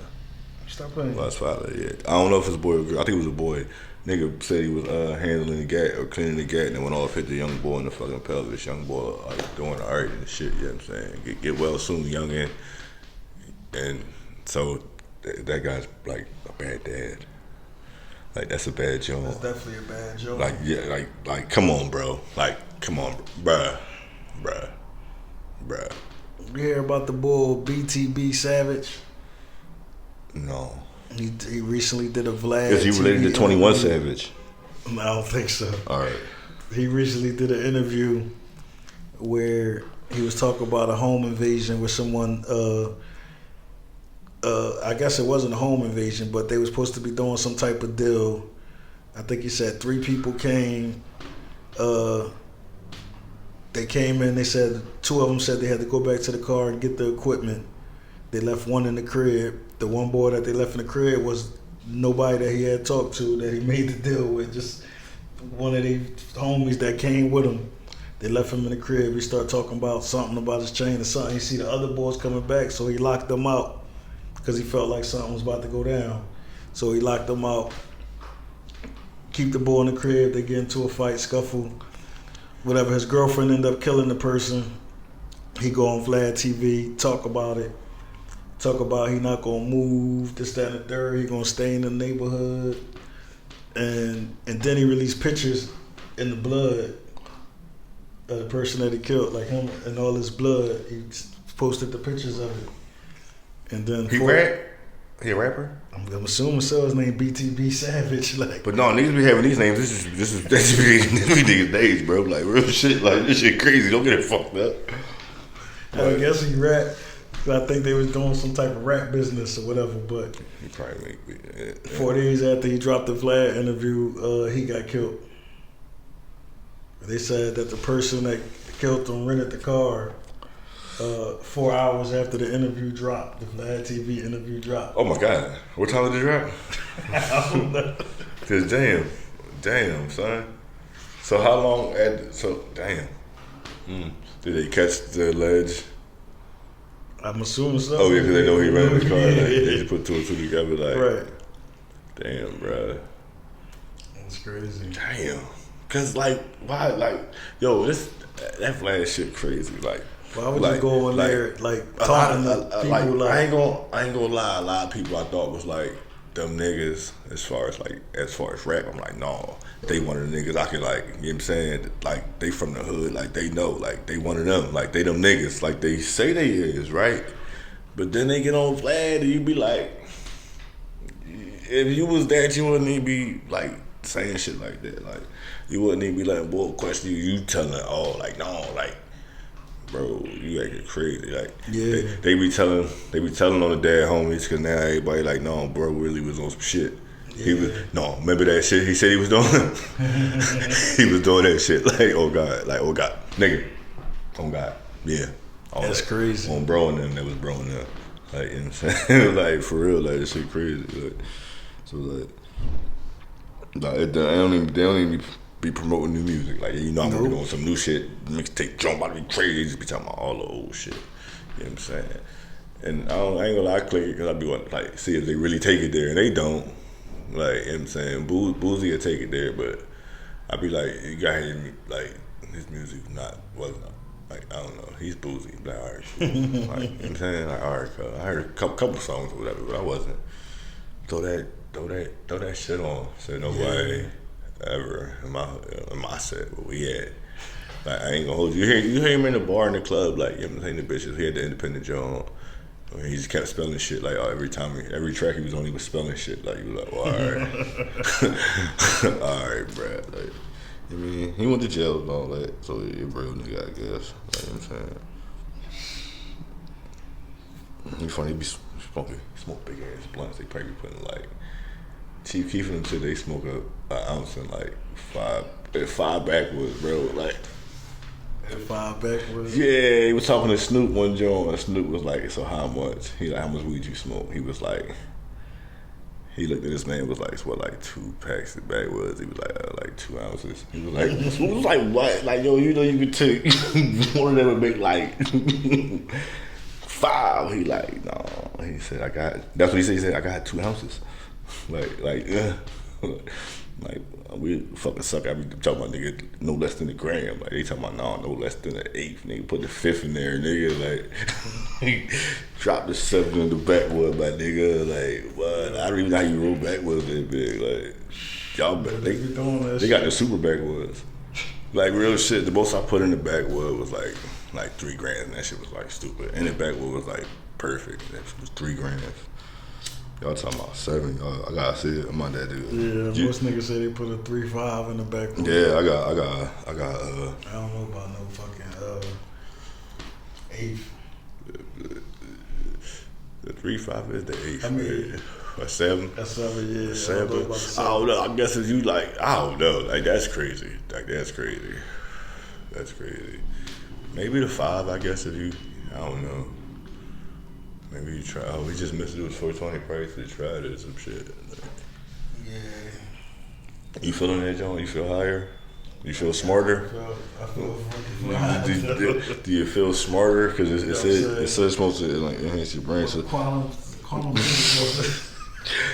Stop playing. By his father, yeah. I don't know if it's a boy or girl. I think it was a boy. Nigga said he was handling the gat or cleaning the gat, and then went off, hit the young boy in the fucking pelvis. Young boy like doing art and shit. You know what I'm saying? Get well soon, youngin. And so that guy's like a bad dad. Like, that's a bad joke. That's definitely a bad joke. Like, yeah, like, come on, bro. Like, come on, bruh. You hear about the bull BTB Savage? No. He recently did a Vlad. Is he related TV to 21 interview. Savage? No, I don't think so. All right. He recently did an interview where he was talking about a home invasion with someone. I guess it wasn't a home invasion, but they were supposed to be doing some type of deal. I think he said 3 people came. They came in. They said 2 of them said they had to go back to the car and get the equipment. They left one in the crib. The one boy that they left in the crib was nobody that he had talked to that he made the deal with. Just one of the homies that came with him. They left him in the crib. He started talking about something about his chain or something. He see the other boys coming back, so he locked them out because he felt like something was about to go down. So he locked them out. Keep the boy in the crib. They get into a fight, scuffle. Whatever. His girlfriend ended up killing the person. He go on Vlad TV, talk about it. Talk about he not gonna move, this, that, and the third. He gonna stay in the neighborhood. And then he released pictures in the blood of the person that he killed, like him and all his blood. He posted the pictures of it. And then He rap? He a rapper? I'm assuming so. His name BTB Savage. Like, But no, niggas be having these names. This is niggas days, bro. Like, real shit. Like, this shit crazy. Don't get it fucked up. I guess he rap. I think they was doing some type of rap business or whatever. But He probably make 4 days after he dropped the Vlad interview, he got killed. They said that the person that killed him rented the car 4 hours after the interview dropped. The Vlad TV interview dropped. Oh my God. What time did it drop? I don't know. Cause damn, son. So how long damn. Did they catch the ledge? I'm assuming so. Oh yeah, cause they know he ran the car. Yeah. Like, they just put 2 and 2 together. Like, Right. damn, bro. That's crazy. Damn. Cause like, why? Like, yo, that Vlad shit crazy. Like, Why would you go in there like talking to people like I ain't gonna lie. A lot of people I thought was like them niggas as far as rap. I'm like, no, they one of the niggas I can like. You know what I'm saying? Like, they from the hood. Like, they know. Like, they one of them. Like, they them niggas. Like, they say they is right. But then they get on Vlad and you be like, if you was that, you wouldn't even be like saying shit like that. Like, you wouldn't even be letting boy question you. You telling like, no, like, bro, you acting crazy. Like, Yeah. they be telling on the dad homies because now everybody like, no, bro really was on some shit. Yeah. He was remember that shit he said he was doing? He was doing that shit. Like, oh God, nigga, oh God, yeah. All That's that. crazy. On bro and them, that was bro and them. Like, you know what I'm saying? Like, for real, like, this shit crazy. Like, so like they don't even be promoting new music. Like, you know, I'm gonna be doing some new shit. Mixtape jump about to be crazy. They just be talking about all the old shit. You know what I'm saying? And I ain't gonna lie, I click it because I be wanting to like see if they really take it there, and they don't. Like, you know what I'm saying? Boozy will take it there, but I be like, you gotta hear me, like, his music wasn't like, I don't know, he's boozy. Like, all right, cool. Like, you know what I'm saying? Like, all right, cool. I heard a couple songs or whatever, but I wasn't. Throw that shit on. Said nobody ever in my set where we at. Like, I ain't gonna hold you. You hear him in the bar in the club, like, you know what I'm saying, the bitches. He had the independent joint. He just kept spelling shit, like, every track he was on, he was spelling shit. Like, you was like, well, all right. All right, Brad. Like, I mean, he went to jail and all that, so he a real nigga, I guess. Like, you know what I'm saying? He funny. He be smoke big ass blunts. They probably be putting like Chief Keef and them shit. They smoke an ounce in like five backwoods, bro. Like. And 5 backwards. Yeah, he was talking to Snoop one joint, and Snoop was like, "So how much?" He like, "How much weed you smoke?" He was like, he looked at this man, was like, "It's what, like 2 packs of backwoods?" He was like 2 ounces. He was like, Snoop was like, "What?" Like, yo, you know you could take one of them would make like 5. He like, no. He said, "I got." That's what he said. He said, "I got 2 ounces." Like, like we fucking suck. I be talking about nigga no less than a gram. Like they talking about no less than an eighth. Nigga put the 5th in there, nigga. Like he dropped the 7 in the backwood, my nigga. Like what? I don't even know how you roll backwoods that big. Like y'all, they got the super backwoods. Like real shit. The most I put in the backwood was like 3 grams. And that shit was like stupid. And the backwood was like perfect. That shit was 3 grams. Y'all talking about 7? I gotta see it. I'm not that dude. Yeah, most niggas say they put a 3.5 in the back. Yeah, I got. I don't know about no fucking eighth. The 3.5 is the eighth. I mean, a 7. That's 7, yeah. 7. I don't know. I guess if you like, I don't know. Like that's crazy. Like that's crazy. That's crazy. Maybe the 5. I guess if you, I don't know. Maybe you try. Oh, we just missed it. It was 420 price to try it or some shit. Like, yeah. You feeling that, John? You feel higher? You feel smarter? I feel do you feel smarter? Because it says it's supposed to like enhance your brain. So quantum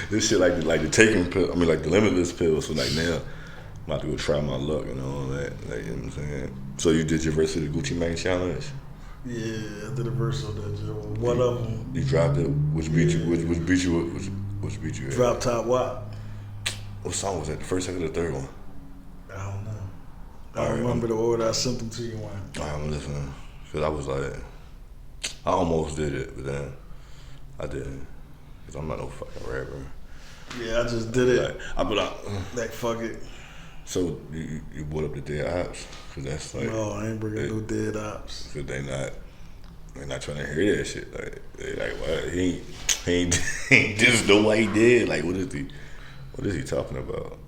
this shit like the taking pill. I mean like the limitless pill. So like now I'm about to go try my luck and all that. Like you know what I'm saying. So you did your verse of the Gucci Mane challenge. Yeah, I did a verse on that. One of them. You dropped it. Which beat you? Which beat you? Drop Top Wop. What song was that? The first, second, or the third one? I don't know. I don't remember the order. I sent them to you one. I'm listening. Because I was like, I almost did it, but then I didn't. Because I'm not no fucking rapper. Yeah, I just did it. Like, fuck it. So you brought up the dead ops? Because that's like. No, I ain't bringing no dead ops. Because they're not trying to hear that shit. Like, they like, what? He ain't just know what he did. Like, what is he talking about?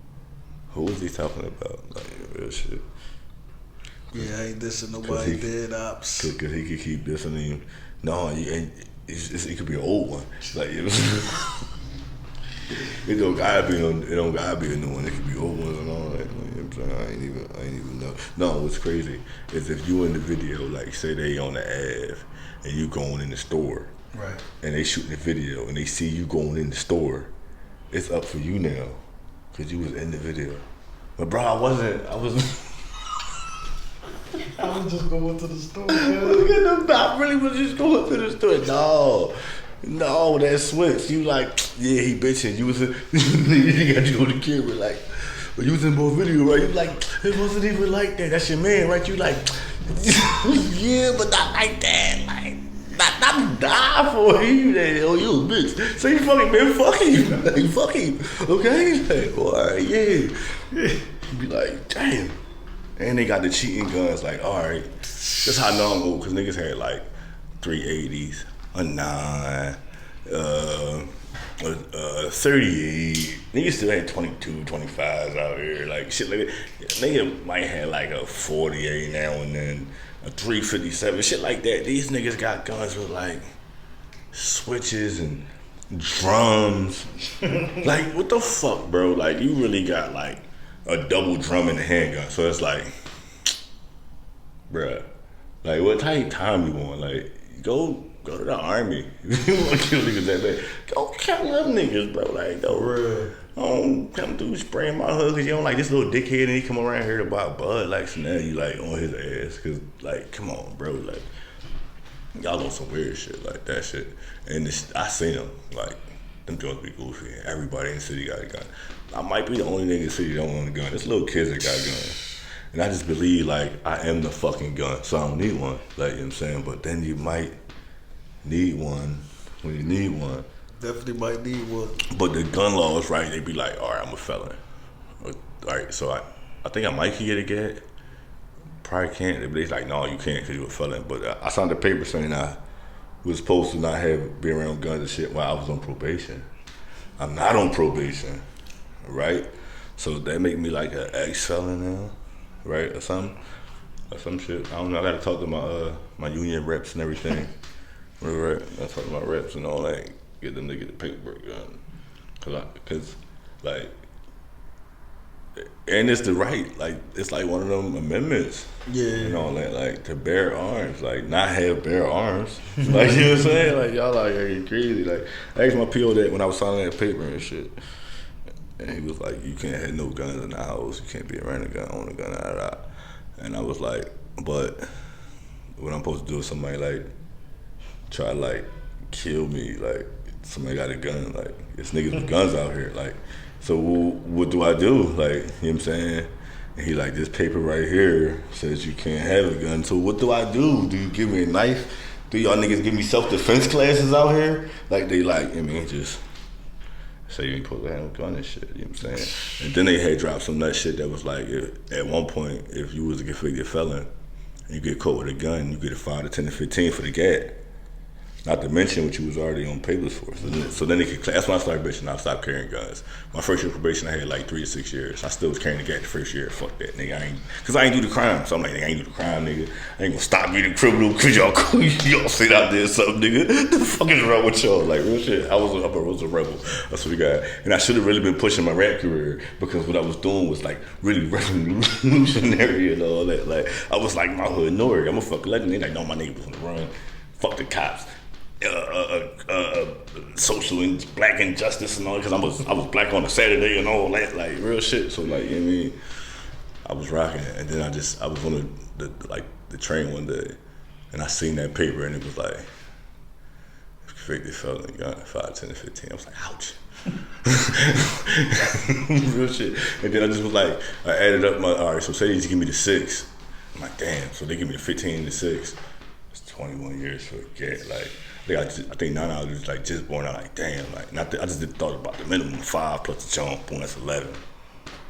Who is he talking about? Like, real shit. Yeah, I ain't dissing nobody dead ops. Because he could keep dissing him. No, it could be an old one. Like, it was. It don't gotta be a new one. It could be old ones and all that. You know what I'm saying? I ain't even know. No, what's crazy is if you in the video, like say they on the Ave and you going in the store, right? And they shooting the video and they see you going in the store, it's up for you now, cause you was in the video. But bro, I was just going to the store. I really was just going to the store. No, that switch. You like, yeah, he bitching. You was in, you got you on the camera like, but you was in both videos, right? You like, it wasn't even like that. That's your man, right? You like, yeah, but not like that. Like, not die for him. Oh, you a bitch. So you fucking man, fuck him. Like, fuck him. Okay? Like, all right, yeah. You be like, damn. And they got the cheating guns. Like, all right. That's how I know I'm old, because niggas had like 380s. A 9, 38. Niggas still had 22, 25s out here. Like shit like that. Nigga might have like a 48 now and then, a 357, shit like that. These niggas got guns with like switches and drums. Like what the fuck, bro? Like you really got like a double drum in the handgun. So it's like, bruh, like what type of time you want? Like go to the army. If you want to kill niggas that bad, go kill them niggas, bro. Like, don't come through spraying my hood because you don't like this little dickhead and he come around here to buy bud. Like, so now you like on his ass. Because, like, come on, bro. Like, y'all on some weird shit, like that shit. And I seen them. Like, them joints be goofy. Everybody in the city got a gun. I might be the only nigga in the city that don't own a gun. There's little kids that got guns. And I just believe, like, I am the fucking gun. So I don't need one. Like, you know what I'm saying? But then you might need one when you need one. Definitely might need one. But the gun laws, right, they be like, all right, I'm a felon. All right, so I think I might can get a gat. Probably can't. But they like, no, you can't because you're a felon. But I signed a paper saying was supposed to not be around guns and shit while I was on probation. I'm not on probation, right? So that make me like an ex-felon now, right, or something, or some shit. I don't know. I gotta talk to my union reps and everything, right? I gotta talk to my reps and all that. Get them to get the paperwork done, cause like. And it's the right, like, it's like one of them amendments. Yeah. You know, like to bear arms, like, not have bear arms. Like, you know what I'm saying? Like, y'all like, are you crazy? Like, I asked my PO that when I was signing that paper and shit. And he was like, you can't have no guns in the house. You can't be around a gun, own a gun, And I was like, but what I'm supposed to do if somebody, like, try to, like, kill me, like, somebody got a gun, like, it's niggas with guns out here, like, so what do I do? Like, you know what I'm saying? And he like, this paper right here says you can't have a gun. So what do I do? Do you give me a knife? Do y'all niggas give me self-defense classes out here? Like, they like, I mean, just say you ain't supposed to have a gun and shit, you know what I'm saying? And then they had dropped some nut shit that was like, at one point, if you was a convicted felon, and you get caught with a gun, you get a fine of 10 to 15 for the gat. Not to mention what you was already on papers for. So then they could, that's when I started bitching. I stopped carrying guns. My first year of probation, I had like 3 to 6 years. I still was carrying the gat the first year. Fuck that, nigga. Cause I ain't do the crime. So I'm like, nigga, I ain't do the crime, nigga. I ain't gonna stop me the criminal cause y'all sit out there or something, nigga. The fuck is wrong with y'all? Like, real shit. I was a rebel. That's what we got. And I should have really been pushing my rap career because what I was doing was like really revolutionary and all that. Like, I was like my hood Nori. I'm a fucking legend. They like, no, my nigga was on the run. Fuck the cops. Social and black injustice and all, because I was black on a Saturday and all that, like real shit. So like, you know what I mean, I was rocking it, and then I was on the train one day, and I seen that paper, and it was like, convicted felon, gun 5, 10, and 15. I was like, ouch. Real shit. And then I just was like, I added up all right, so say they just give me the 6. I'm like, damn. So they give me the 15 and the 6. It's 21 years for a cat, like. I think now I was like just born out, like damn, like not I just thought about the minimum 5 plus the jump, boom, that's 11.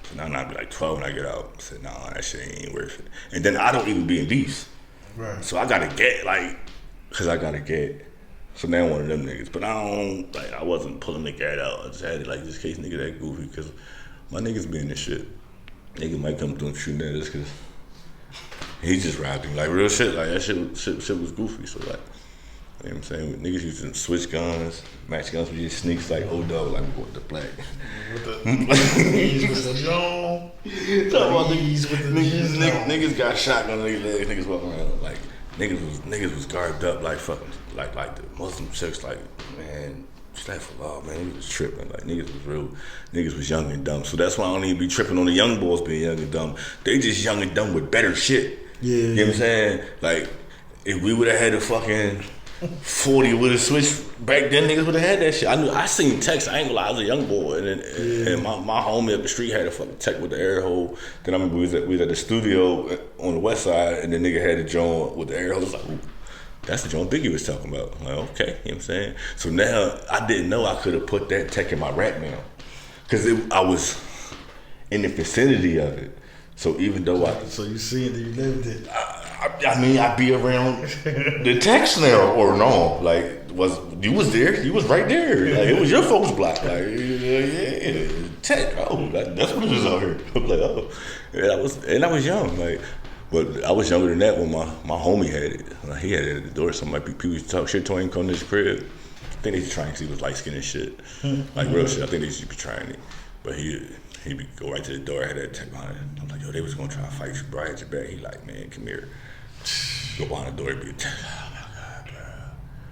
So now I'd be like 12 when I get out. I said, nah, that shit ain't worth it. And then I don't even be in beefs. Right. So I gotta get cause I gotta get. So now I'm one of them niggas. But I wasn't pulling the gat out. I just had it like this case nigga that goofy, cause my niggas be in this shit. Nigga might come through and shoot at us cause he just robbed him. Like real shit, like that shit was goofy. So like, you know what I'm saying? Niggas used to switch guns, match guns with just sneaks like Oudda, like with the black. With the Guyz with the John. Guyz with the niggas got shotgun on their legs, niggas walking around like niggas was garbed up like fucking like the Muslim chicks, like man, slap for law, man, niggas was tripping. Like niggas was young and dumb. So that's why I don't even be tripping on the young boys being young and dumb. They just young and dumb with better shit. Yeah. You know what I'm saying? Like if we would have had a fucking 40 would have switched back then, niggas would have had that shit. I seen text. I ain't gonna lie, I was a young boy, and my homie up the street had a fucking tech with the air hole. Then I remember we was at the studio on the west side, and the nigga had a joint with the air hole. I was like, ooh, that's the joint Biggie was talking about. I'm like, okay, you know what I'm saying? So now I didn't know I could have put that tech in my rap now, because I was in the vicinity of it. So even though so you see it, you lived it. I mean, I'd be around the text now or no. Like, you was there? You was right there. Like, it was your folks' block. Like, yeah, tech. Oh, that's what it is out here. I'm like, oh, and I was young. Like, but I was younger than that when my homie had it. Like, he had it at the door. So might be people used to talk shit to him, come to his crib. I think they used to try and see he was light skinned and shit, like real shit. I think they used to be trying it, but he'd go right to the door. I had that tech behind it. I'm like, yo, they was gonna try to fight you, bro. I had your back. He like, man, come here. Go behind the door, be oh my God,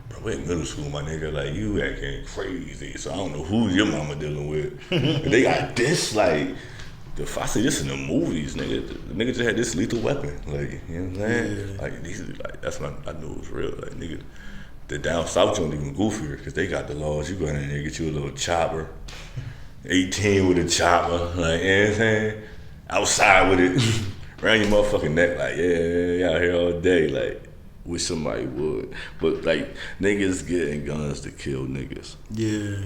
bro, we're in middle school, my nigga. Like, you acting crazy. So I don't know who your mama dealing with. They got this, like, I see this in the movies, nigga. The nigga just had this lethal weapon. Like, you know what I'm saying? Yeah. Like, these, like, that's when I knew it was real. Like, nigga, the down south joint even goofier, because they got the laws. You go in there and get you a little chopper. 18 with a chopper, like, you know what I'm saying? Outside with it. Around your motherfucking neck, like, yeah, out here all day, like, wish somebody would. But, like, niggas getting guns to kill niggas. Yeah.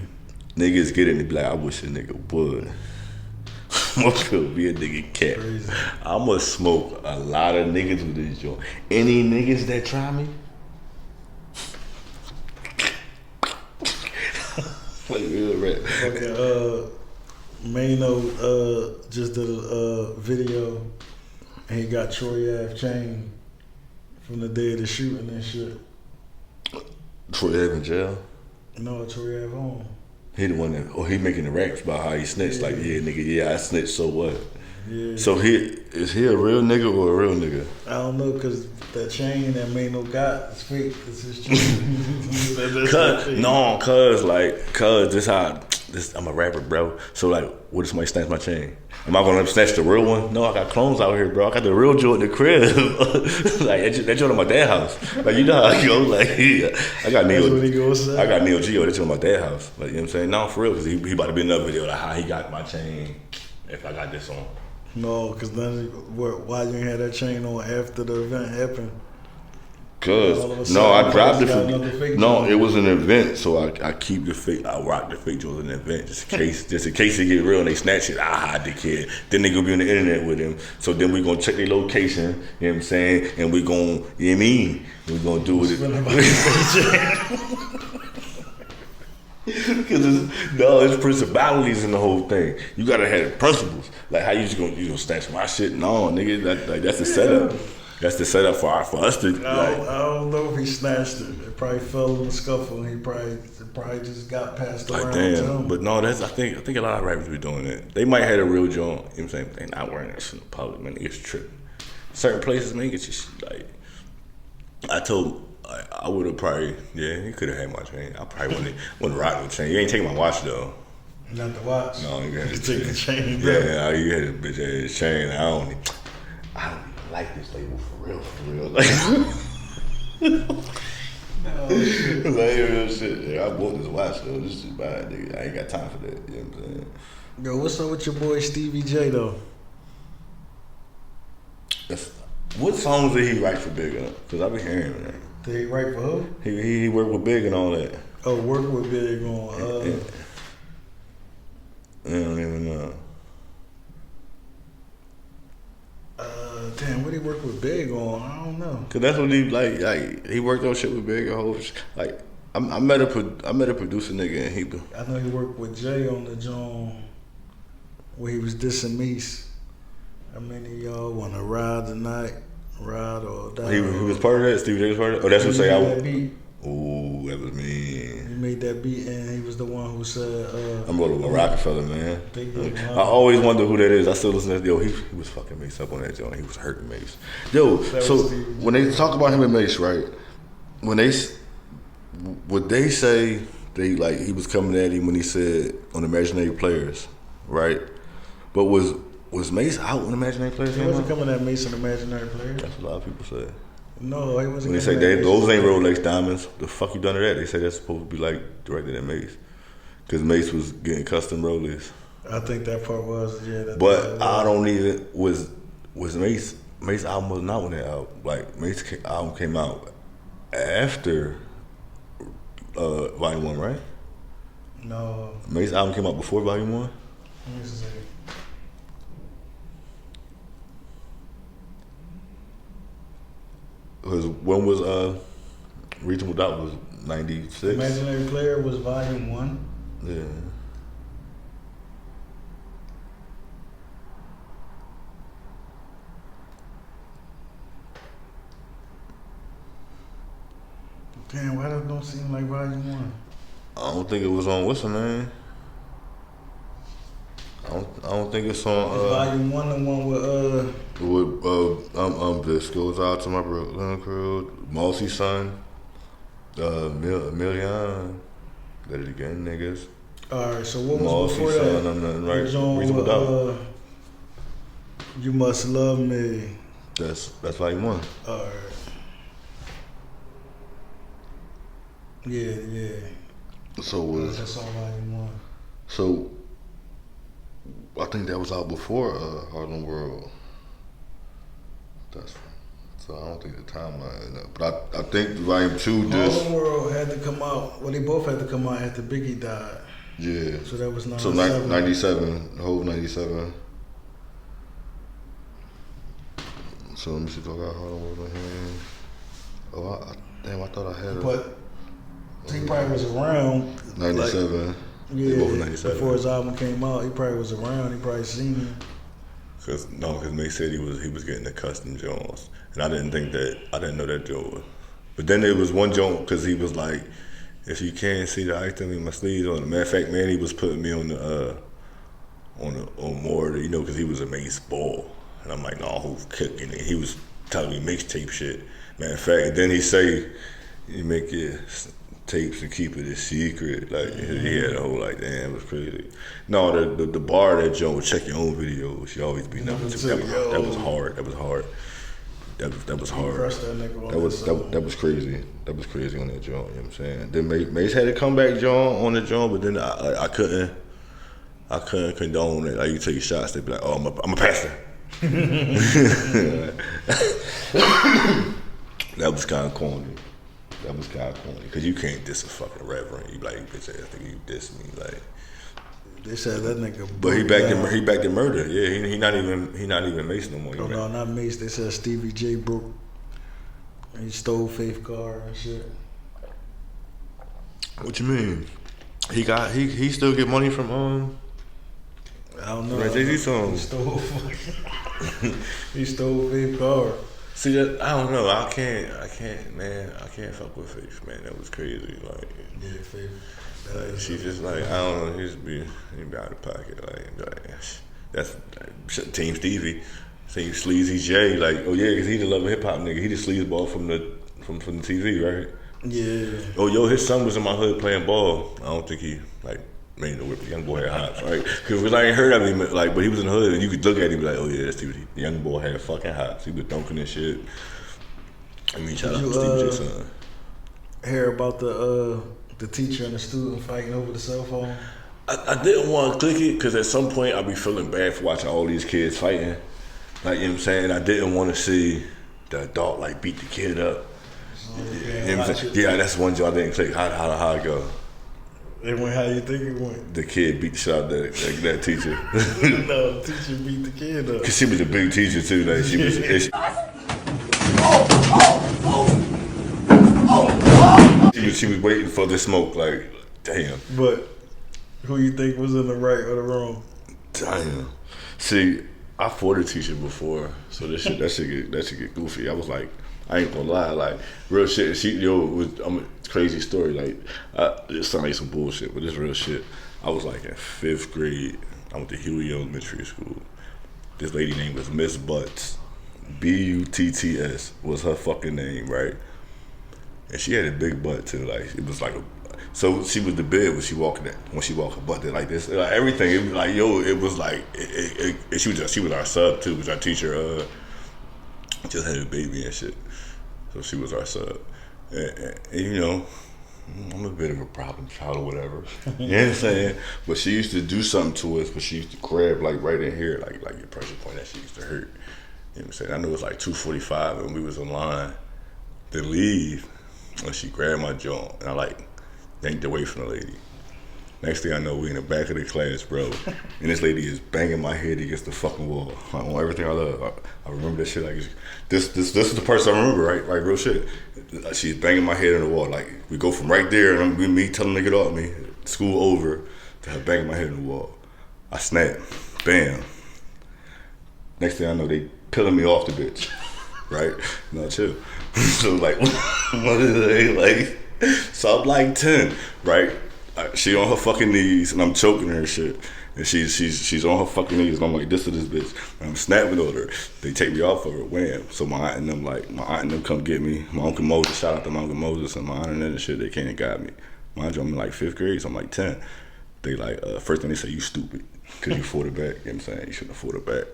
Niggas getting to be like, I wish a nigga would. I'm gonna be a nigga cat. Crazy. I'm gonna smoke a lot of niggas with this joint. Any niggas that try me, Real rap. Fucking Mano just did a video and he got Troy Ave chain from the day of the shooting and shit. Troy Ave in jail? No, Troy Ave home. He the one that, he making the raps about how he snitched. Like, yeah, nigga, yeah, I snitched, so what? Yeah. So is he a real nigga or a real nigga? I don't know, because that chain that Mano got is fake. It's his chain. Cause this I'm a rapper, bro. So like, what if somebody snatch my chain? Am I gonna snatch the real one? No, I got clones out here, bro. I got the real Joe in the crib. Like that Joe in my dad's house. Like, you know how I go. Like, yeah. I got Neo. I got Neo Geo. That Joe in my dad's house. Like, you know what I'm saying? No, for real, because he about to be in another video like how he got my chain if I got this on. No, because then why you ain't had that chain on after the event happened? Cause no, I dropped it for no. It was an event, so I keep the fake. I rock the fake Joe in the event just in case it get real and they snatch it. I hide the kid. Then they gonna be on the internet with him. So then we gonna check their location. You know what I'm saying? And we gonna, you know what I mean? We gonna do it. Because it's principalities in the whole thing. You gotta have principles. Like, how you gonna snatch my shit? No, nigga, that's the setup. That's the setup for us to. I don't know if he snatched it. It probably fell in the scuffle, and he probably just got passed around. Like, damn, but no, I think a lot of rappers be doing that. They might have a real joint. You know what I'm saying? They not wearing that shit in the public, man. Niggas tripping. Certain places, man, get your shit, like. I would have probably, he could have had my chain. I probably wouldn't rock no chain. You ain't taking my watch though. Not the watch. No, you got to take the chain. Yeah, you had a bitch ass chain. I don't even like this label for real. Like, no shit. Like, real shit. Yeah, I bought this watch though. This is bad, nigga. I ain't got time for that. You know what I'm saying? Yo, what's up with your boy Stevie J though? What songs did he write for Big on? Because I be hearing him. Did he write for who? He worked with Big and all that. Oh, worked with Big on. I don't even know. Damn, what he work with Big on? I don't know. Cause that's what he like. He worked on shit with Big and whole. Like, I met a producer nigga and he. I know he worked with Jay on the joint where he was dissing Meese. How many of y'all want to ride tonight? Ride or die? He was part of that. Stevie J was part of that. Oh, that's what say I. That beat. Ooh, that was me. He made that beat and he was the one who said. I'm rolling with Rockefeller, man. I always wonder who that is. I still listen to that. Yo, he was fucking Mace up on that joint. He was hurting Mace. Yo, so when they talk about him and Mace, right? Would they say they like he was coming at him when he said on Imaginary Players, right? But was Mace out when Imaginary Players? He wasn't coming at Mace on Imaginary Players. That's what a lot of people say. No, he wasn't. When they say those ain't Rolex diamonds, the fuck you done to that? They say that's supposed to be like directed at Mace, because Mace was getting custom Rolex. I think that part was But I don't even was Mace album was not when that out. Like, Mace album came out after Volume 1, right? No. Mace album came out before Volume 1. Let me see. Because when was Reasonable Doubt was 96. Imaginary Player was Volume 1. Yeah. Damn, why that don't seem like Volume 1? I don't think it was on what's her name. I don't think it's on. Volume 1, the one with This goes out to my Brooklyn crew, Mossy son, Million. Did it again, niggas. Alright, so what was Mossy before son, that? I'm nothing right. Reasonable Doubt. You Must Love Me. That's Volume 1. Alright. Yeah. So that's all Volume 1. So I think that was out before Harlem World. So I don't think the timeline. But I think Volume 2 just. Harlem World had to come out. Well, they both had to come out after Biggie died. Yeah. So that was 97. So 97, whole 97. So let me see if I got Harlem World in here. Oh, damn! I thought I had it. But he probably was around 97. Yeah, both 97. before his album came out, he probably was around. He probably seen him. Cause May said he was getting the custom Jones, and I didn't know that joke. But then there was one joke because he was like, if you can't see the item in my sleeves on. Matter of fact, man, he was putting me on more, because he was a main ball, and I'm like, no, who's cooking it? He was telling me mixtape shit. Matter of fact, and then he say, you make your tapes and keep it a secret. Like he had a whole damn, it was crazy. No, the bar that joint would check your own videos. She always be number two. That was hard. That was hard. That was hard. That was crazy. That was crazy on that joint. You know what I'm saying? Then Mace had a comeback joint on the joint, but then I couldn't condone it. Like you take shots, they'd be like, "Oh, I'm a pastor." That was kind of corny. Because you can't diss a fucking reverend. You like, bitch ass nigga, you diss me like. They said that nigga. But he back to murder. Yeah, he not even Mace no more. No, not Mace. They said Stevie J broke. He stole Faith car and shit. What you mean? He still get money from I don't know. Jay-Z song. He stole Faith car. See that? I don't know. I can't, man. I can't fuck with Faith, man. That was crazy. Like, yeah, Faith. She just like, I don't know. He be out of pocket. Like that's Team Stevie, Team Sleazy J. Like, oh yeah, because he the love of hip hop nigga. He the sleazeball from the TV, right? Yeah. Oh yo, his son was in my hood playing ball. I don't think he made the whip. The young boy had hops, right? Because I ain't heard of him, but he was in the hood, and you could look at him and be like, oh yeah, that's Stevie. The young boy had fucking hops. He was dunking and shit. I mean, shout out to Stevie J's son. Hear about the teacher and the student fighting over the cell phone? I didn't want to click it because at some point I'd be feeling bad for watching all these kids fighting. Like, you know what I'm saying? I didn't want to see the adult beat the kid up. You know what I'm saying? Yeah, that's one joke I didn't click. How it go? It went how you think it went. The kid beat the shit out of that teacher. No, the teacher beat the kid up. Cause she was a big teacher too. Like she was. She was waiting for the smoke. Like, damn. But who you think was in the right or the wrong? Damn. See, I fought a teacher before, so that shit get goofy. I was like, I ain't gonna lie, like real shit. I'm a crazy story. Like, it sounds like some bullshit, but it's real shit. I was like in 5th grade. I went to Huey Elementary School. This lady name was Miss Butts. Butts was her fucking name, right? And she had a big butt too. Like it was like so she was the bed when she walking, butt there like this. Like everything, it was like it was like she was our sub too. Was our teacher. Just had a baby and shit. So she was our sub. And I'm a bit of a problem child or whatever. You know what I'm saying? But she used to do something to us, but she used to grab like right in here, like your pressure point, that shit used to hurt. You know what I'm saying? I knew it was like 2:45 and we was in line to leave when she grabbed my jaw and I yanked away from the lady. Next thing I know, we in the back of the class, bro, and this lady is banging my head against the fucking wall on everything I love. I remember that shit like this is the person I remember, right? Like real shit. She's banging my head on the wall. Like we go from right there and me telling her to get off me, school over, to her banging my head on the wall. I snap, bam. Next thing I know, they peeling me off the bitch, right? No, chill. So what is they like? So I'm like 10, right? She on her fucking knees and I'm choking her and shit. And she's on her fucking knees and I'm like, this to this bitch. And I'm snapping on her. They take me off of her, wham. So my aunt and them come get me. My Uncle Moses, shout out to my Uncle Moses and my aunt and them and shit, they came and got me. Mind you, I'm in 5th grade, so I'm 10. They first thing they say, you stupid. Cause you fought it back, you know what I'm saying? You shouldn't have fought it back.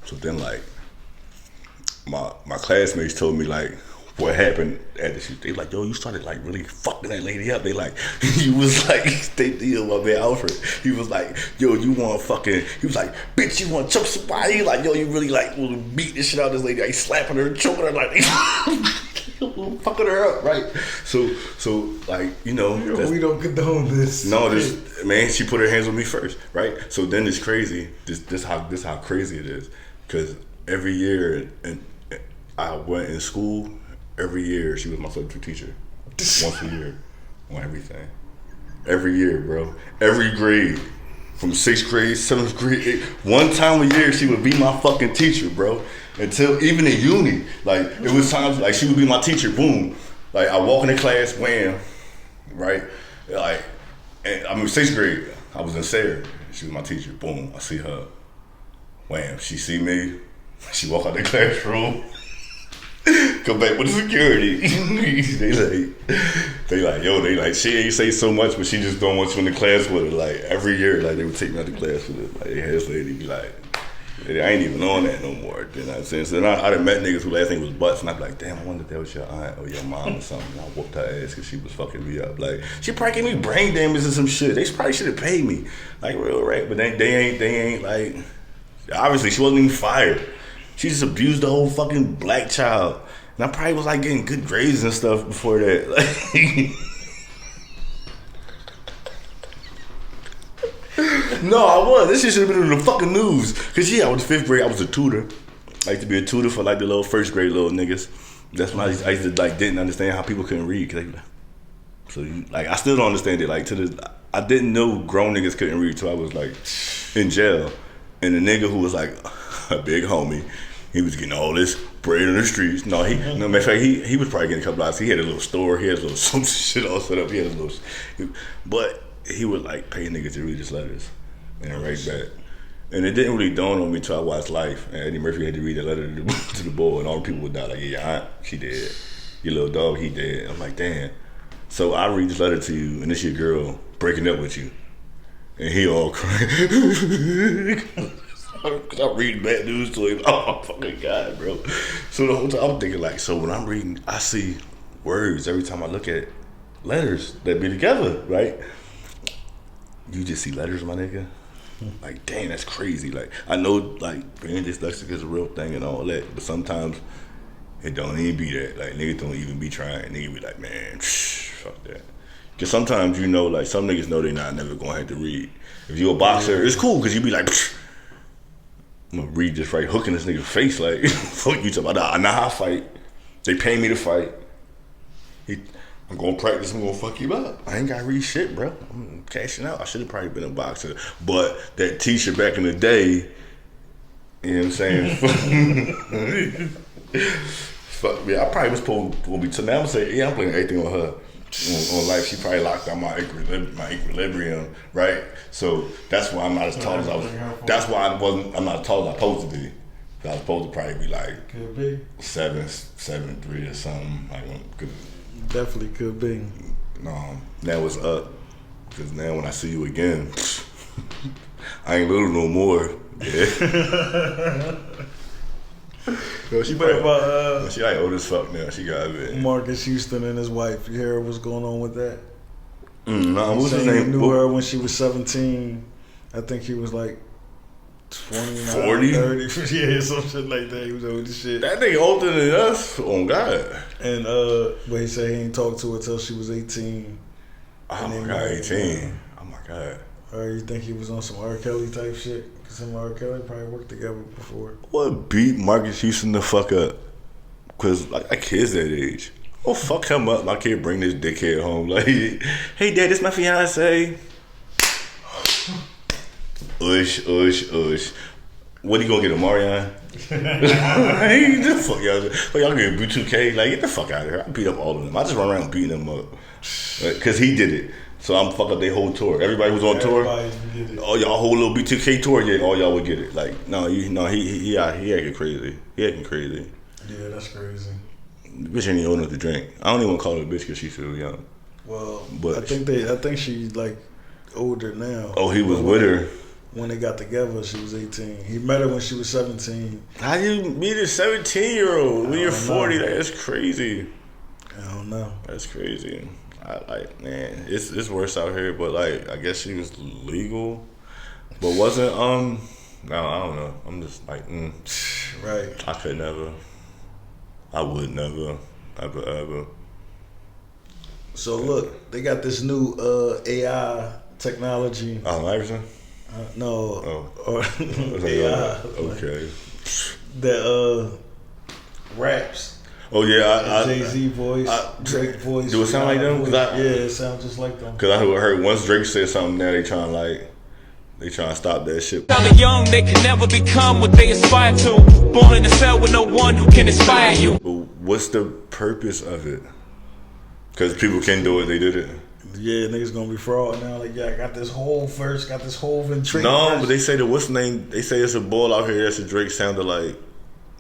So then my classmates told me what happened at the shoot. They yo, you started really fucking that lady up. They you was my man Alfred. He was yo, you want fucking, he was bitch, you want to choke somebody? Yo, you really want to beat the shit out of this lady, slapping her, choking her, fucking her up, right? So we don't condone this. No, man, she put her hands on me first, right? So then it's crazy. This how crazy it is. Cause every year and I went in school. Every year, she was my substitute teacher. Once a year, on everything. every year, bro. Every grade. From 6th grade, 7th grade. One time a year, she would be my fucking teacher, bro. Until even in uni. Like, it was times, like, she would be my teacher, boom. Like, I walk into class, wham. Right? Like, and I mean, 6th grade, I was in Sarah. She was my teacher, boom. I see her. Wham. She see me. She walk out the classroom. Come back with the security. they like, she ain't say so much, but she just don't want you in the class with her. Like, every year, like, they would take me out the class with her. Like, they had this lady be like, I ain't even on that no more. You know what I'm saying? So then I done met niggas who last thing was butts, and I'd be like, damn, I wonder if that was your aunt or your mom or something. And I whooped her ass because she was fucking me up. Like, she probably gave me brain damage or some shit. They probably should have paid me. Like, real right. But they ain't, like, obviously, she wasn't even fired. She just abused the whole fucking black child. And I probably was like getting good grades and stuff before that. Like, no, I was. This shit should have been in the fucking news. Cause yeah, I was 5th grade. I was a tutor. I used to be a tutor for like the little 1st grade little niggas. That's when I used to like didn't understand how people couldn't read. Like I still don't understand it. Like I didn't know grown niggas couldn't read till I was like in jail. And the nigga who was like a big homie, he was getting all this bread in the streets. No, matter of fact, he was probably getting a couple dollars. He had a little store. He had a little some shit all set up. He had a little, but he would like pay niggas to read his letters and write back. And it didn't really dawn on me till I watched Life. And Eddie Murphy had to read a letter to the boy, and all the people would die. Like, yeah, your aunt, she dead. Your little dog, he dead. I'm like, damn. So I read this letter to you, and it's your girl breaking up with you, and he all crying. Cause I'm reading bad news to him. Oh my fucking God, bro. So the whole time I'm thinking like, so when I'm reading, I see words every time I look at letters that be together, right? You just see letters, my nigga. Like, dang, that's crazy. Like, I know like being dyslexic is a real thing and all that, but sometimes it don't even be that. Like, niggas don't even be trying. Niggas be like, man, fuck that. Cause sometimes you know, like some niggas know they not never gonna have to read. If you a boxer, it's cool cause you be like, I'm gonna read this right, hooking this nigga's face like, fuck you talking about, nah, I fight. They pay me to fight. I'm gonna practice, I'm gonna fuck you up. I ain't gotta read shit, bro. I'm cashing out. I should have probably been a boxer. But that t-shirt back in the day, you know what I'm saying? Fuck me. I probably was supposed to be, so now I'm gonna say, yeah, I'm putting everything on her. On Life, she probably locked down my equilibrium, right? So that's why I'm not as tall as I was. That's why I'm not as tall as I'm supposed to be. I was supposed to probably be like could be 7'3" or something. Like, definitely could be. No, now it's up. Because now when I see you again, I ain't little no more. Yeah. No, she like old as fuck now. She got it. Marcus Houston and his wife. You hear what's going on with that? No, what's his name? He knew her when she was 17. I think he was like 29, 40? 30. Yeah, some shit like that. He was old as shit. That nigga older than us. Oh God. And but he said he ain't talked to her till she was 18. Oh my God, 18. Oh my God. Or you think he was on some R. Kelly type shit? Because him and R. Kelly probably worked together before. What beat Marcus Houston the fuck up? Because like that kid's that age. Oh, fuck him up. My kid bring this dickhead home. Like, hey dad, this my fiance. Ush. What you gonna get, a Marion? Hey, the fuck y'all get B2K? Like, get the fuck out of here. I beat up all of them. I just run around beating them up. Cause he did it. So I'm fuck up their whole tour. Everybody who's on tour, oh y'all whole little B2K tour, yeah, all y'all would get it. Like, he acting crazy. He acting crazy. Yeah, that's crazy. Bitch ain't even old enough to drink. I don't even want to call her a bitch because she's still young. Well, but I think she's like older now. Oh, he was with her when they got together. She was 18. He met her when she was 17. How you meet a 17-year-old when you're 40? That's crazy. I don't know. That's crazy. Man, it's worse out here. But like, I guess she was legal, but wasn't. No, I don't know. I'm just like, right. I could never. I would never, ever. So look, they got this new AI technology. Iverson? No. Oh. AI. Okay. That raps. Oh yeah, Jay-Z voice, Drake voice. Do it sound like them? Yeah, it sounds just like them. Cause I heard once Drake said something, now they trying to stop that shit. Young, young, they can never become what they aspire to. Born in a cell with no one who can inspire you. But what's the purpose of it? Cause people can do it, they did it. Yeah, niggas gonna be fraud now. Like, yeah, I got this whole verse, got this whole Drake. No, verse. but they say they say it's a ball out here. That's a Drake sounded like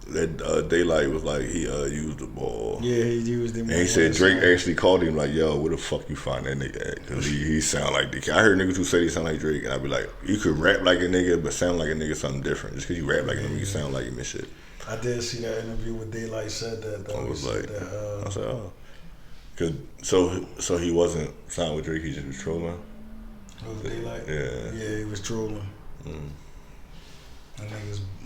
that. Daylight was like he used the ball. Yeah, he used him. And he said Drake actually called him like, "Yo, where the fuck you find that nigga at?" Because he sound like I heard niggas who say he sound like Drake, and I'd be like, you could rap like a nigga, but sound like a nigga something different. Just because you rap like a nigga, you sound like him and shit. I did see that interview with Daylight said that. Though. I was like, that, I said, oh. So he wasn't signed with Drake, he just was trolling? Daylight? Yeah, he was trolling. And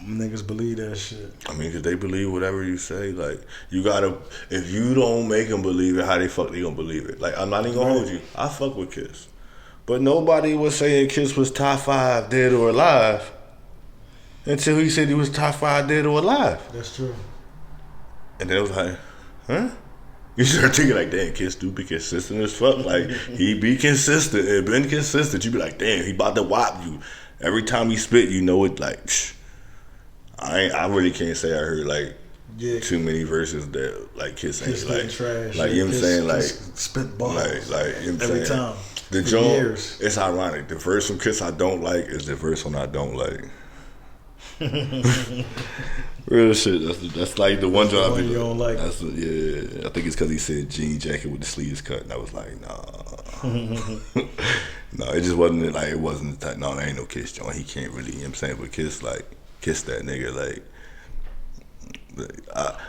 niggas believe that shit. I mean, cause they believe whatever you say. Like, you gotta, if you don't make them believe it, how they gonna believe it? Like, I'm not even gonna hold you. I fuck with Kiss. But nobody was saying Kiss was top 5 dead or alive until he said he was top 5 dead or alive. That's true. And then it was like, huh? You start thinking like, damn, Kiss do be consistent as fuck. Like, he be consistent and been consistent. You be like, damn, he about to whop you. Every time he spit, you know it. Like, I really can't say I heard like too many verses that like Kiss ain't like trash. Like, you know what I'm saying? Like, spit balls. Like, you know what I'm every saying? time. The for joint, years. It's ironic. The verse from Kiss I don't like is the verse one I don't like. Real shit. That's like the one job you don't like. That's yeah. I think it's because he said jean jacket with the sleeves cut, and I was like, nah. No, it just wasn't like it wasn't. No, there ain't no Kiss joint. He can't really. You know what I'm saying? But Kiss that nigga like.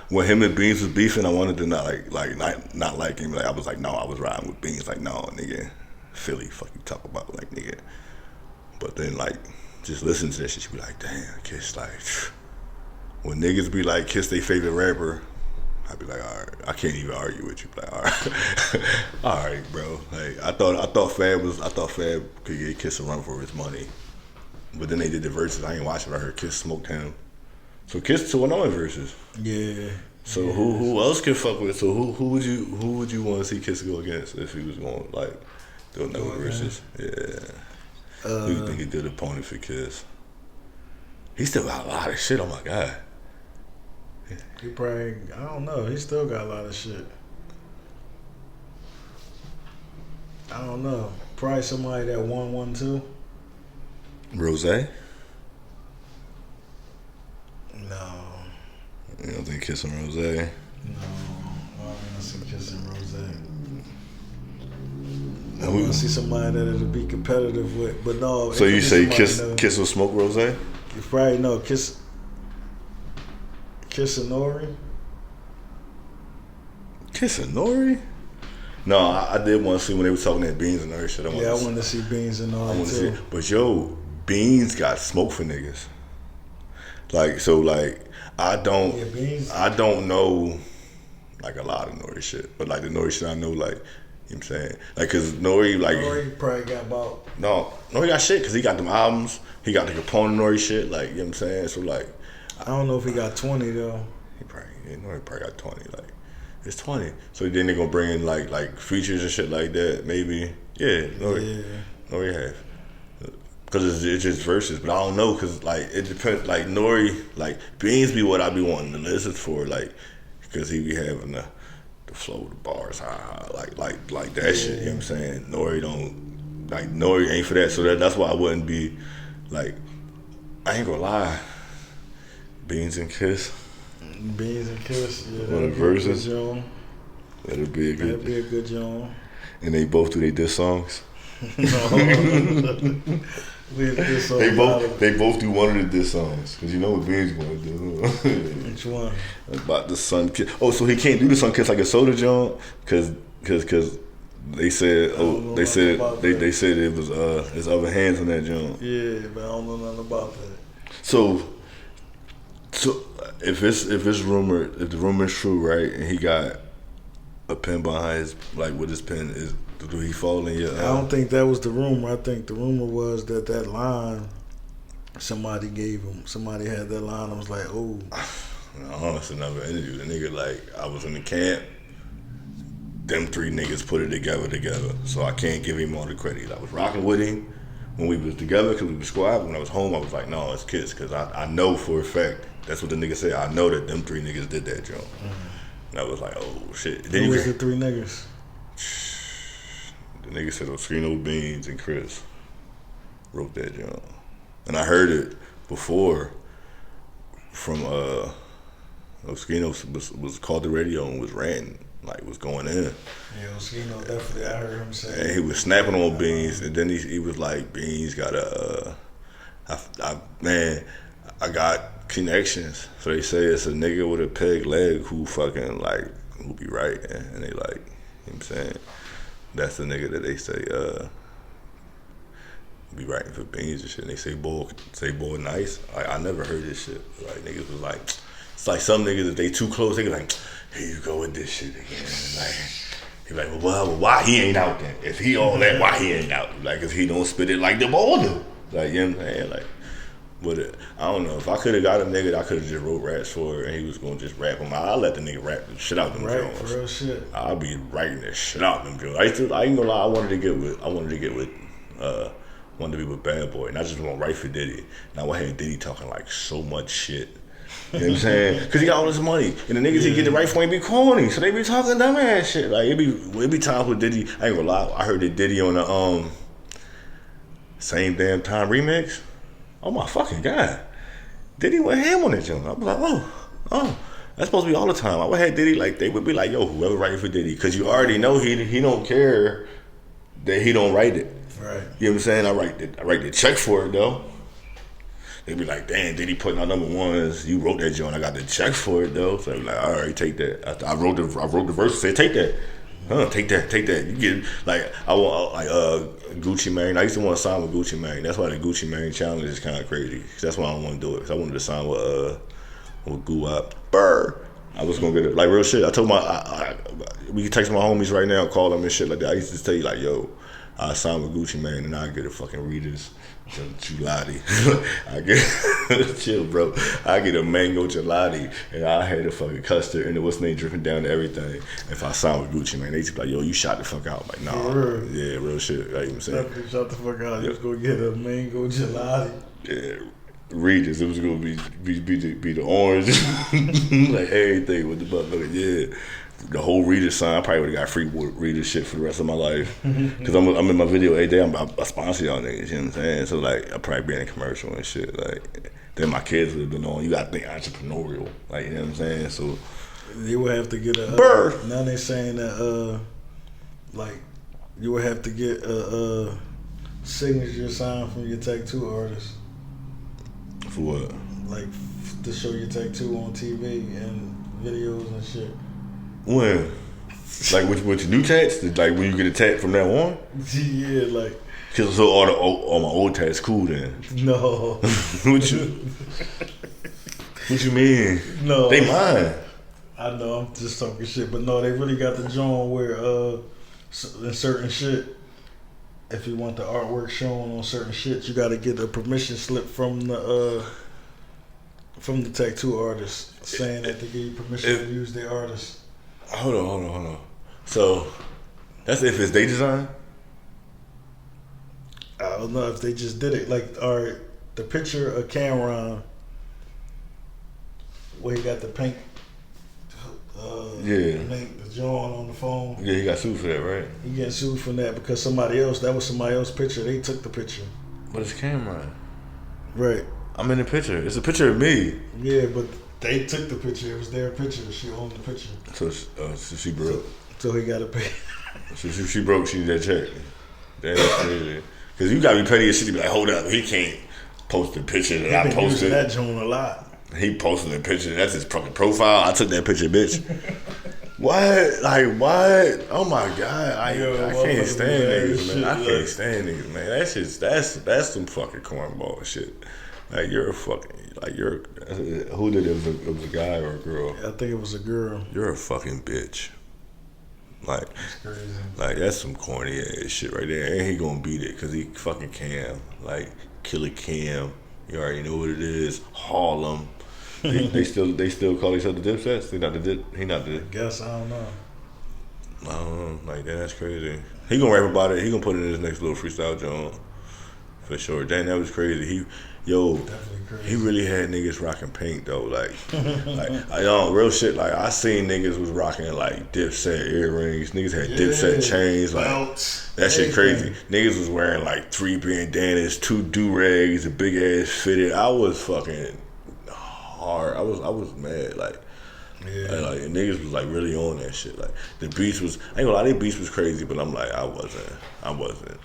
When him and Beans was beefing, I wanted to not like him. Like I was like, no, I was riding with Beans. Like, no, nigga, Philly, fuck you talk about like nigga. But then like just listen to that shit, you be like, damn, Kiss like. When niggas be like Kiss their favorite rapper, I be like, all right, I can't even argue with you. Like, all right, all right, bro. Like I thought Fab could get Kiss a run for his money, but then they did the verses. I ain't watching. I heard Kiss smoked him. So Kiss 2 annoying verses. Yeah. So who else can fuck with? So who would you want to see Kiss go against if he was going like do another verses? Yeah. Who you think a good opponent for Kiss? He still got a lot of shit. Oh my god. He probably, I don't know. He still got a lot of shit. I don't know. Probably somebody that 1-1-2. Rose? No. You don't think Kiss and Rose? No. I want to see Kiss and Rose. I want to see somebody that it'll be competitive with, but no. So you say Kiss will smoke Rose? You probably know Kiss and Nori. Kiss and Nori? No, I did want to see when they were talking that Beans and Nori shit. I wanted to see Beans and Nori too. But yo, Beans got smoke for niggas. Like so, like I don't know like a lot of Nori shit, but like the Nori shit I know, like you know what I'm saying, like cause Nori probably got about Nori got shit cause he got them albums, he got the Capone Nori shit, like you know what I'm saying. So like I don't know if he got 20 though. Nori probably got 20. Like it's 20. So then they gonna bring in like features and shit like that. Maybe Nori have. Cause it's just verses, but I don't know, cause like it depends. Like Nori, like Beans be what I be wanting to listen for, like, cause he be having the flow, the bars, like that shit. You know what I'm saying? Nori ain't for that, so that's why I wouldn't be like. I ain't gonna lie. Beans and Kiss. Yeah. One of the verses. That'd be a good joint. And they both do their diss songs. They both do one of the diss songs, because you know what Beans gonna do. Which one? About the Sun Kiss. Oh, so he can't do the Sun Kiss like a soda joint, because they said they said it was his other hands on that joint. Yeah, but I don't know nothing about that. So if the rumor is true, right, and he got a pen behind his, like what his pen is. Do he fall in your? I don't think that was the rumor. I think the rumor was that line somebody gave him. Somebody had that line. I was like, oh, Honestly, never interviewed a nigga like I was in the camp. Them 3 niggas put it together. So I can't give him all the credit. I was rocking with him when we was together because we was squad. When I was home, I was like, no, it's kids because I know for a fact that's what the nigga said. I know that them 3 niggas did that joint. And I was like, oh shit. Then Who was the 3 niggas? The nigga said Oskino, Beans, and Chris wrote that joint. And I heard it before from Oskino was called the radio and was ranting, like was going in. Yeah, Oskino definitely. I heard him say. And he was snapping on Beans, and then he was like, Beans got I got connections. So they say it's a nigga with a peg leg who fucking like who be right, and they like, you know what I'm saying, that's the nigga that they say be writing for Beans and shit. And they say boy nice. Like, I never heard this shit. Like niggas was like, it's like some niggas if they too close, they be like, here you go with this shit again. Like he like, well, why he ain't out then? If he all that, why he ain't out? Like, cause he don't spit it like the ball do. Like, you know what I'm saying? Like, but I don't know. If I could have got a nigga that I could have just wrote raps for, and he was gonna just rap them, I'll let the nigga rap the shit out them joints. For real shit. I'll be writing the shit out them joints. I ain't gonna lie. I wanted to be with Bad Boy, and I just want to write for Diddy. Now I had Diddy talking like so much shit. You know what I'm saying? Because he got all this money, and the niggas he get the right for ain't be corny, so they be talking dumbass shit. Like it be times with Diddy. I ain't gonna lie. I heard that Diddy on the Same Damn Time remix. Oh my fucking god, Diddy went ham on that joint. I was like, oh, that's supposed to be all the time. I would have Diddy like they would be like, yo, whoever writing for Diddy, because you already know he don't care that he don't write it. Right. You know what I'm saying? I write the check for it though. They be like, damn, Diddy putting out number ones. You wrote that joint. I got the check for it though. So they be like, all right, take that. I wrote the verse. Said take that. Take that. You get like I want like Gucci Mane. I used to want to sign with Gucci Mane. That's why the Gucci Mane challenge is kind of crazy. That's why I don't want to do it. Cause I wanted to sign with Guyz. Burr. I was gonna get it like real shit. I told we can text my homies right now, call them and shit like that. I used to tell you like, yo, I signed with Gucci Mane and I get a fucking Readers gelati. I get chill, bro. I get a mango gelati and I had a fucking custard and it was name dripping down to everything. If I signed with Gucci Mane, they just be like, yo, you shot the fuck out. I'm like, nah, yeah, real shit. Like, you know what I'm saying? Definitely shot the fuck out. You was gonna get a mango gelati. Yeah. Readers, it was gonna be the orange, like everything with the motherfucker. Yeah, the whole Reader sign. I probably would have got free Reader shit for the rest of my life because I'm in my video every day. I sponsor y'all niggas. You know what I'm saying? So like, I probably be in a commercial and shit. Like, then my kids would have been on. You got to think entrepreneurial. Like, you know what I'm saying? So you would have to get a Burr. Now they saying that like you would have to get a signature sign from your tattoo artist. For what? Like to show your tattoo on TV and videos and shit. When? Like with your new tats? Like when you get a tat from now on? Yeah, like. Cause so all my old tats cool then. No. What you mean? No. They mine. I know, I'm just talking shit, but no, they really got the joint where in certain shit, if you want the artwork shown on certain shit, you got to get a permission slip from the tattoo artist saying that they give you permission to use their artist. Hold on. So that's if it's they design? I don't know if they just did it. Like, all right, the picture of Cameron where he got the pink, the John on the phone. Yeah, he got sued for that, right? He getting sued for that because that was somebody else's picture. They took the picture. But it's Cameron. Right. I'm in the picture. It's a picture of me. Yeah, but they took the picture. It was their picture. She owned the picture. So she broke. So he got to pay. So she broke. She need that check. That's crazy. Because you got to be petty as shit to be like, hold up, he can't post the picture that I posted. That joint a lot. He posted the picture. That's his fucking profile. I took that picture, bitch. What? Like, what? Oh my God. I can't stand niggas, man. I can't stand niggas, man. That's just, that's some fucking cornball shit. Like, you're a fucking, like, who did it? It was a guy or a girl? I think it was a girl. You're a fucking bitch. Like, that's crazy. Like, that's some corny ass shit right there. And he gonna beat it because he fucking Cam. Like, Killer Cam. You already know what it is. Harlem. They still call each other Dipsets. He not the. Guess I don't know. I don't know. Like that's crazy. He gonna rap about it. He gonna put it in his next little freestyle joint for sure. Damn, that was crazy. He really had niggas rocking pink though. Like I don't real shit. Like I seen niggas was rocking like Dipset earrings. Niggas had Dipset chains. Like belts, that shit crazy. Niggas was wearing like 3 bandanas, 2 do-rags, a big ass fitted. I was fucking hard. I was mad. Like niggas was like really on that shit. Like the beats was, I ain't gonna lie, their beats was crazy, but I'm like I wasn't.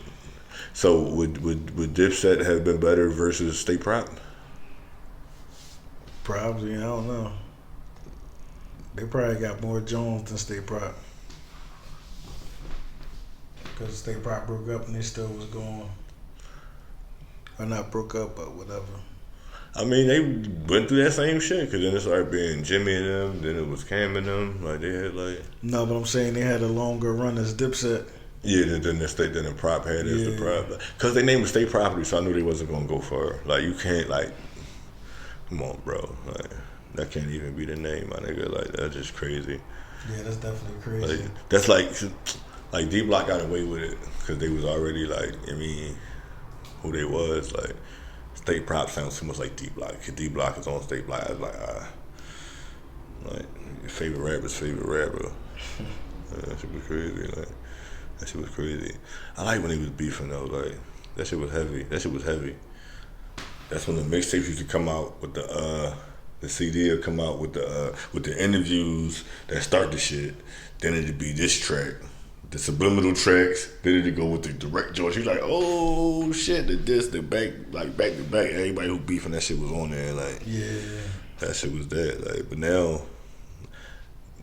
So would Dipset have been better versus State Prop? Probably, I don't know. They probably got more Jones than State Prop. Because State Prop broke up and they still was going. Or not broke up, but whatever. I mean, they went through that same shit, because then it started being Jimmy and them, then it was Cam and them. Like, they had like... No, but I'm saying they had a longer run as Dipset. Yeah, then the Prop had as the Prop. Because they named it State Property, so I knew they wasn't going to go far. Like, you can't, like... Come on, bro. Like, that can't even be the name, my nigga. Like, that's just crazy. Yeah, that's definitely crazy. Like, that's like D-Block got away with it, because they was already, like, I mean, who they was, like... State Prop sounds too much like D-Block. D-Block is on State Block. I was like, like your favorite rapper's favorite rapper. That shit was crazy. Like that shit was crazy. I like when he was beefing though. Like that shit was heavy. That's when the mixtapes used to come out with the CD would come out with the interviews that start the shit. Then it'd be this track. The subliminal tracks, then it'd go with the direct joints. You're like, oh shit, the diss, the back, like back to back. Everybody who beefing that shit was on there, like that shit was that. Like, but now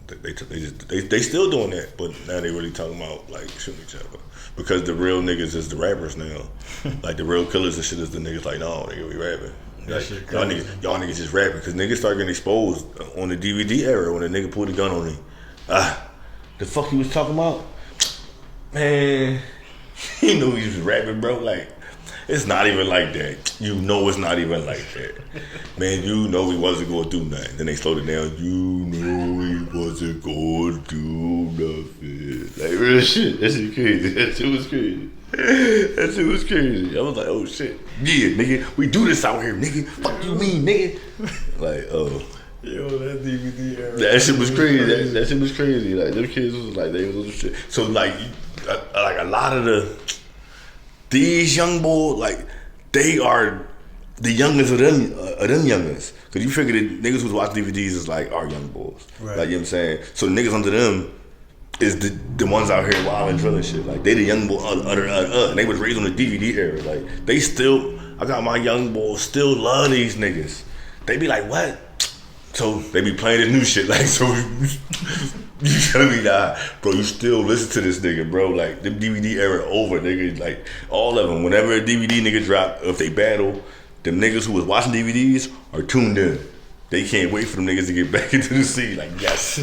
they still doing that, but now they really talking about like shooting each other because the real niggas is the rappers now. Like the real killers and shit is the niggas. Like no, nigga, we rapping. Like, y'all niggas just rapping because niggas start getting exposed on the DVD era when a nigga pulled a gun on him. The fuck he was talking about? Man, you know he was rapping, bro. Like, it's not even like that. You know it's not even like that. Man, you know he wasn't going to do nothing. Then they slowed it down. You know he wasn't going to do nothing. Like, real shit. That shit crazy. That shit was crazy. I was like, oh, shit. Yeah, nigga. We do this out here, nigga. Fuck you mean, nigga. Like, oh. Yo, that DVD era. That shit was crazy. That shit was crazy. Like, them kids was like, they was little shit. So, like a lot of these young boys, like, they are the youngest of them youngest. Because you figure that niggas who's watching DVDs is like our young boys. Right. Like, you know what I'm saying? So the niggas under them is the ones out here wild and drilling shit. Like, they the young boy and they was raised on the DVD era. Like, they still, I got my young boys still love these niggas. They be like, what? So they be playing this new shit, like, so you tell me that, bro, you still listen to this nigga, bro, like, the DVD era over, nigga, like, all of them, whenever a DVD nigga drop, if they battle, them niggas who was watching DVDs are tuned in. They can't wait for them niggas to get back into the scene, like, yes,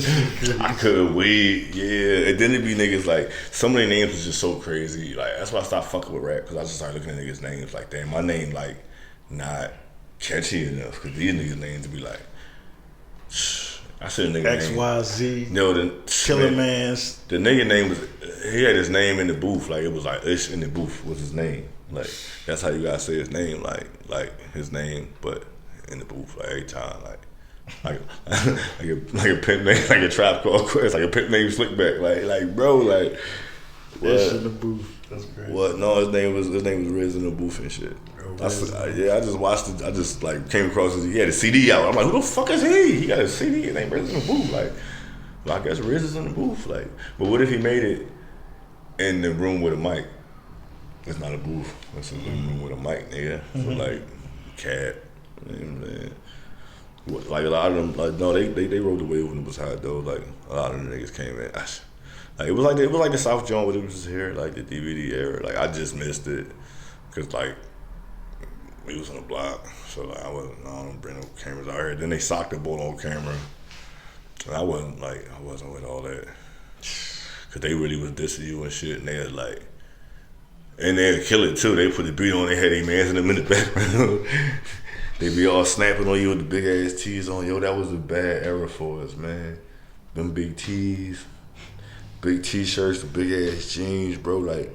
I couldn't wait, yeah, and then it be niggas, like, some of their names was just so crazy, like, that's why I stopped fucking with rap, because I just started looking at niggas' names, like, damn, my name, like, not catchy enough, because these niggas' names would be like, I said a nigga XYZ. No, the Killer Mans. The nigga name was, he had his name in the booth. Like, it was like Ish in the booth was his name. Like, that's how you gotta say his name. Like his name, but in the booth, like every time, like a pimp name, like a trap called Quest, like a pimp name Slickback. Like bro, like Ish in the booth. That's great. What? No, his name was Riz in the booth and shit. I just watched it. I just like came across it. He had a CD out. I'm like, who the fuck is he? He got a CD. His name Riz in the booth. Like, well, I guess Riz is in the booth. Like, but what if he made it in the room with a mic? It's not a booth. It's a room with a mic, nigga. So like, cat. You know what I'm saying? Like a lot of them, like no, they rode the wave when it was hot though. Like a lot of the niggas came in. Like it was like the South Joint when it was here, like the DVD era. Like I just missed it because like we was on the block, so like I don't bring no cameras out here. Then they socked the boat on camera, and I wasn't with all that because they really was dissing you and shit, and they had like. And they'd kill it too. They put the beat on. They had their mans in them in the background. They be all snapping on you with the big ass tees on. Yo, that was a bad era for us, man. Them big tees, big t-shirts, the big ass jeans, bro. Like,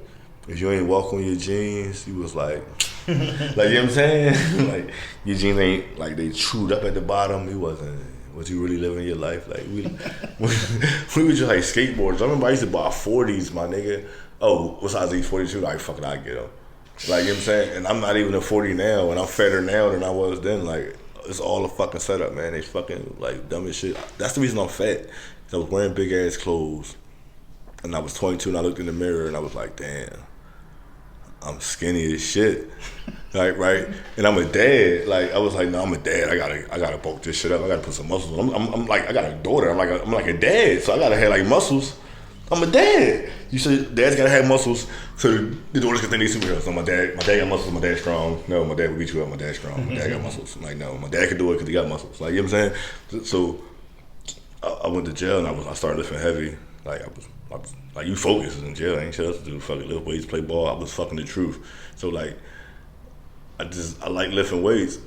if you ain't walk on your jeans, you was like, you know what I'm saying? Like, your jeans ain't, like, they chewed up at the bottom. Was you really living your life? Like, we was just like skateboarders. I remember I used to buy 40s, my nigga. Oh, what size are these 42? Like, fuck it, I get them. Like, you know what I'm saying? And I'm not even a 40 now, and I'm fatter now than I was then. Like, it's all a fucking setup, man. They fucking, like, dumb as shit. That's the reason I'm fat. I was wearing big ass clothes, and I was 22, and I looked in the mirror, and I was like, damn, I'm skinny as shit. Like, right? And I'm a dad. Like, I was like, no, I'm a dad. I gotta bulk this shit up. I gotta put some muscles on. I'm like, I got a daughter. I'm like a dad, so I gotta have, like, muscles. I'm a dad. You said dads gotta have muscles so the daughters can think they superheroes. So my dad got muscles, my dad's strong. No, my dad would beat you up, my dad's strong. My dad got muscles. I'm like, no, my dad can do it because he got muscles. Like, you know what I'm saying? So I went to jail and I started lifting heavy. Like, I was like, you focus in jail, ain't shit else to do. Fucking lift weights, play ball. I was fucking the truth. So, like, I like lifting weights.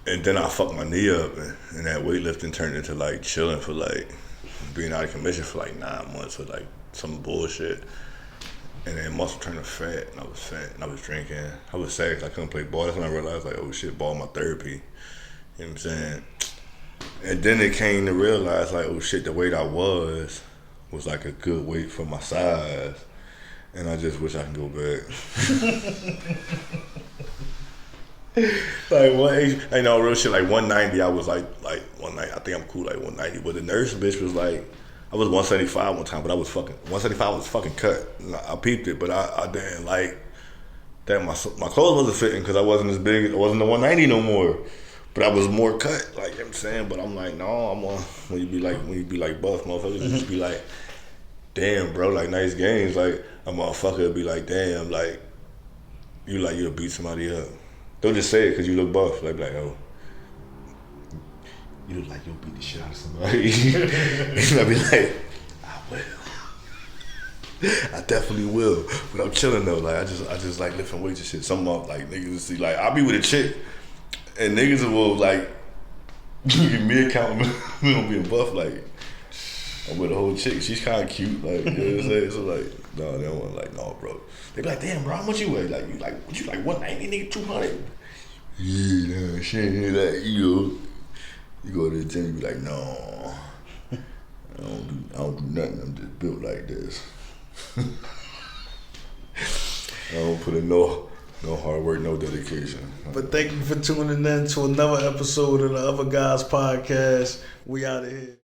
And then I fucked my knee up, and that weightlifting turned into, like, chilling for, like, being out of commission for like 9 months for like some bullshit. And then muscle turned to fat, and I was fat, and I was drinking. I was sad because I couldn't play ball. That's when I realized, like, oh shit, ball my therapy. You know what I'm saying? And then it came to realize, like, oh shit, the weight I was like a good weight for my size. And I just wish I could go back. Like, what age? I know, real shit, like 190, I was like 190, I think I'm cool, like 190. But the nurse bitch was like, I was 175 one time, but I was fucking, 175 was fucking cut. I peeped it, but I didn't like that my clothes wasn't fitting because I wasn't as big, I wasn't the 190 no more. But I was more cut, like, you know what I'm saying? But I'm like, no, when you be like buff, motherfuckers just be like, damn, bro, like, nice games. Like, a motherfucker would be like, damn, like, you'll beat somebody up. Don't just say it because you look buff. Like, oh, you look like you'll beat the shit out of somebody. And I'll be like, I will. I definitely will. But I'm chilling though. Like, I just like lifting weights and shit. Some up, like, niggas will see, like, I'll be with a chick and niggas will, like, give me a compliment on being buff. Like, I'm with a whole chick. She's kind of cute. Like, you know what I'm saying? So, like, no, they don't want, like, no, bro. They be like, damn, bro, how much you weigh? Like, you like 190, nigga, 200? Yeah, no, she ain't hear that. You go to the gym, you be like, no, I don't do nothing. I'm just built like this. I don't put in no hard work, no dedication. But thank you for tuning in to another episode of the Other Guys podcast. We out of here.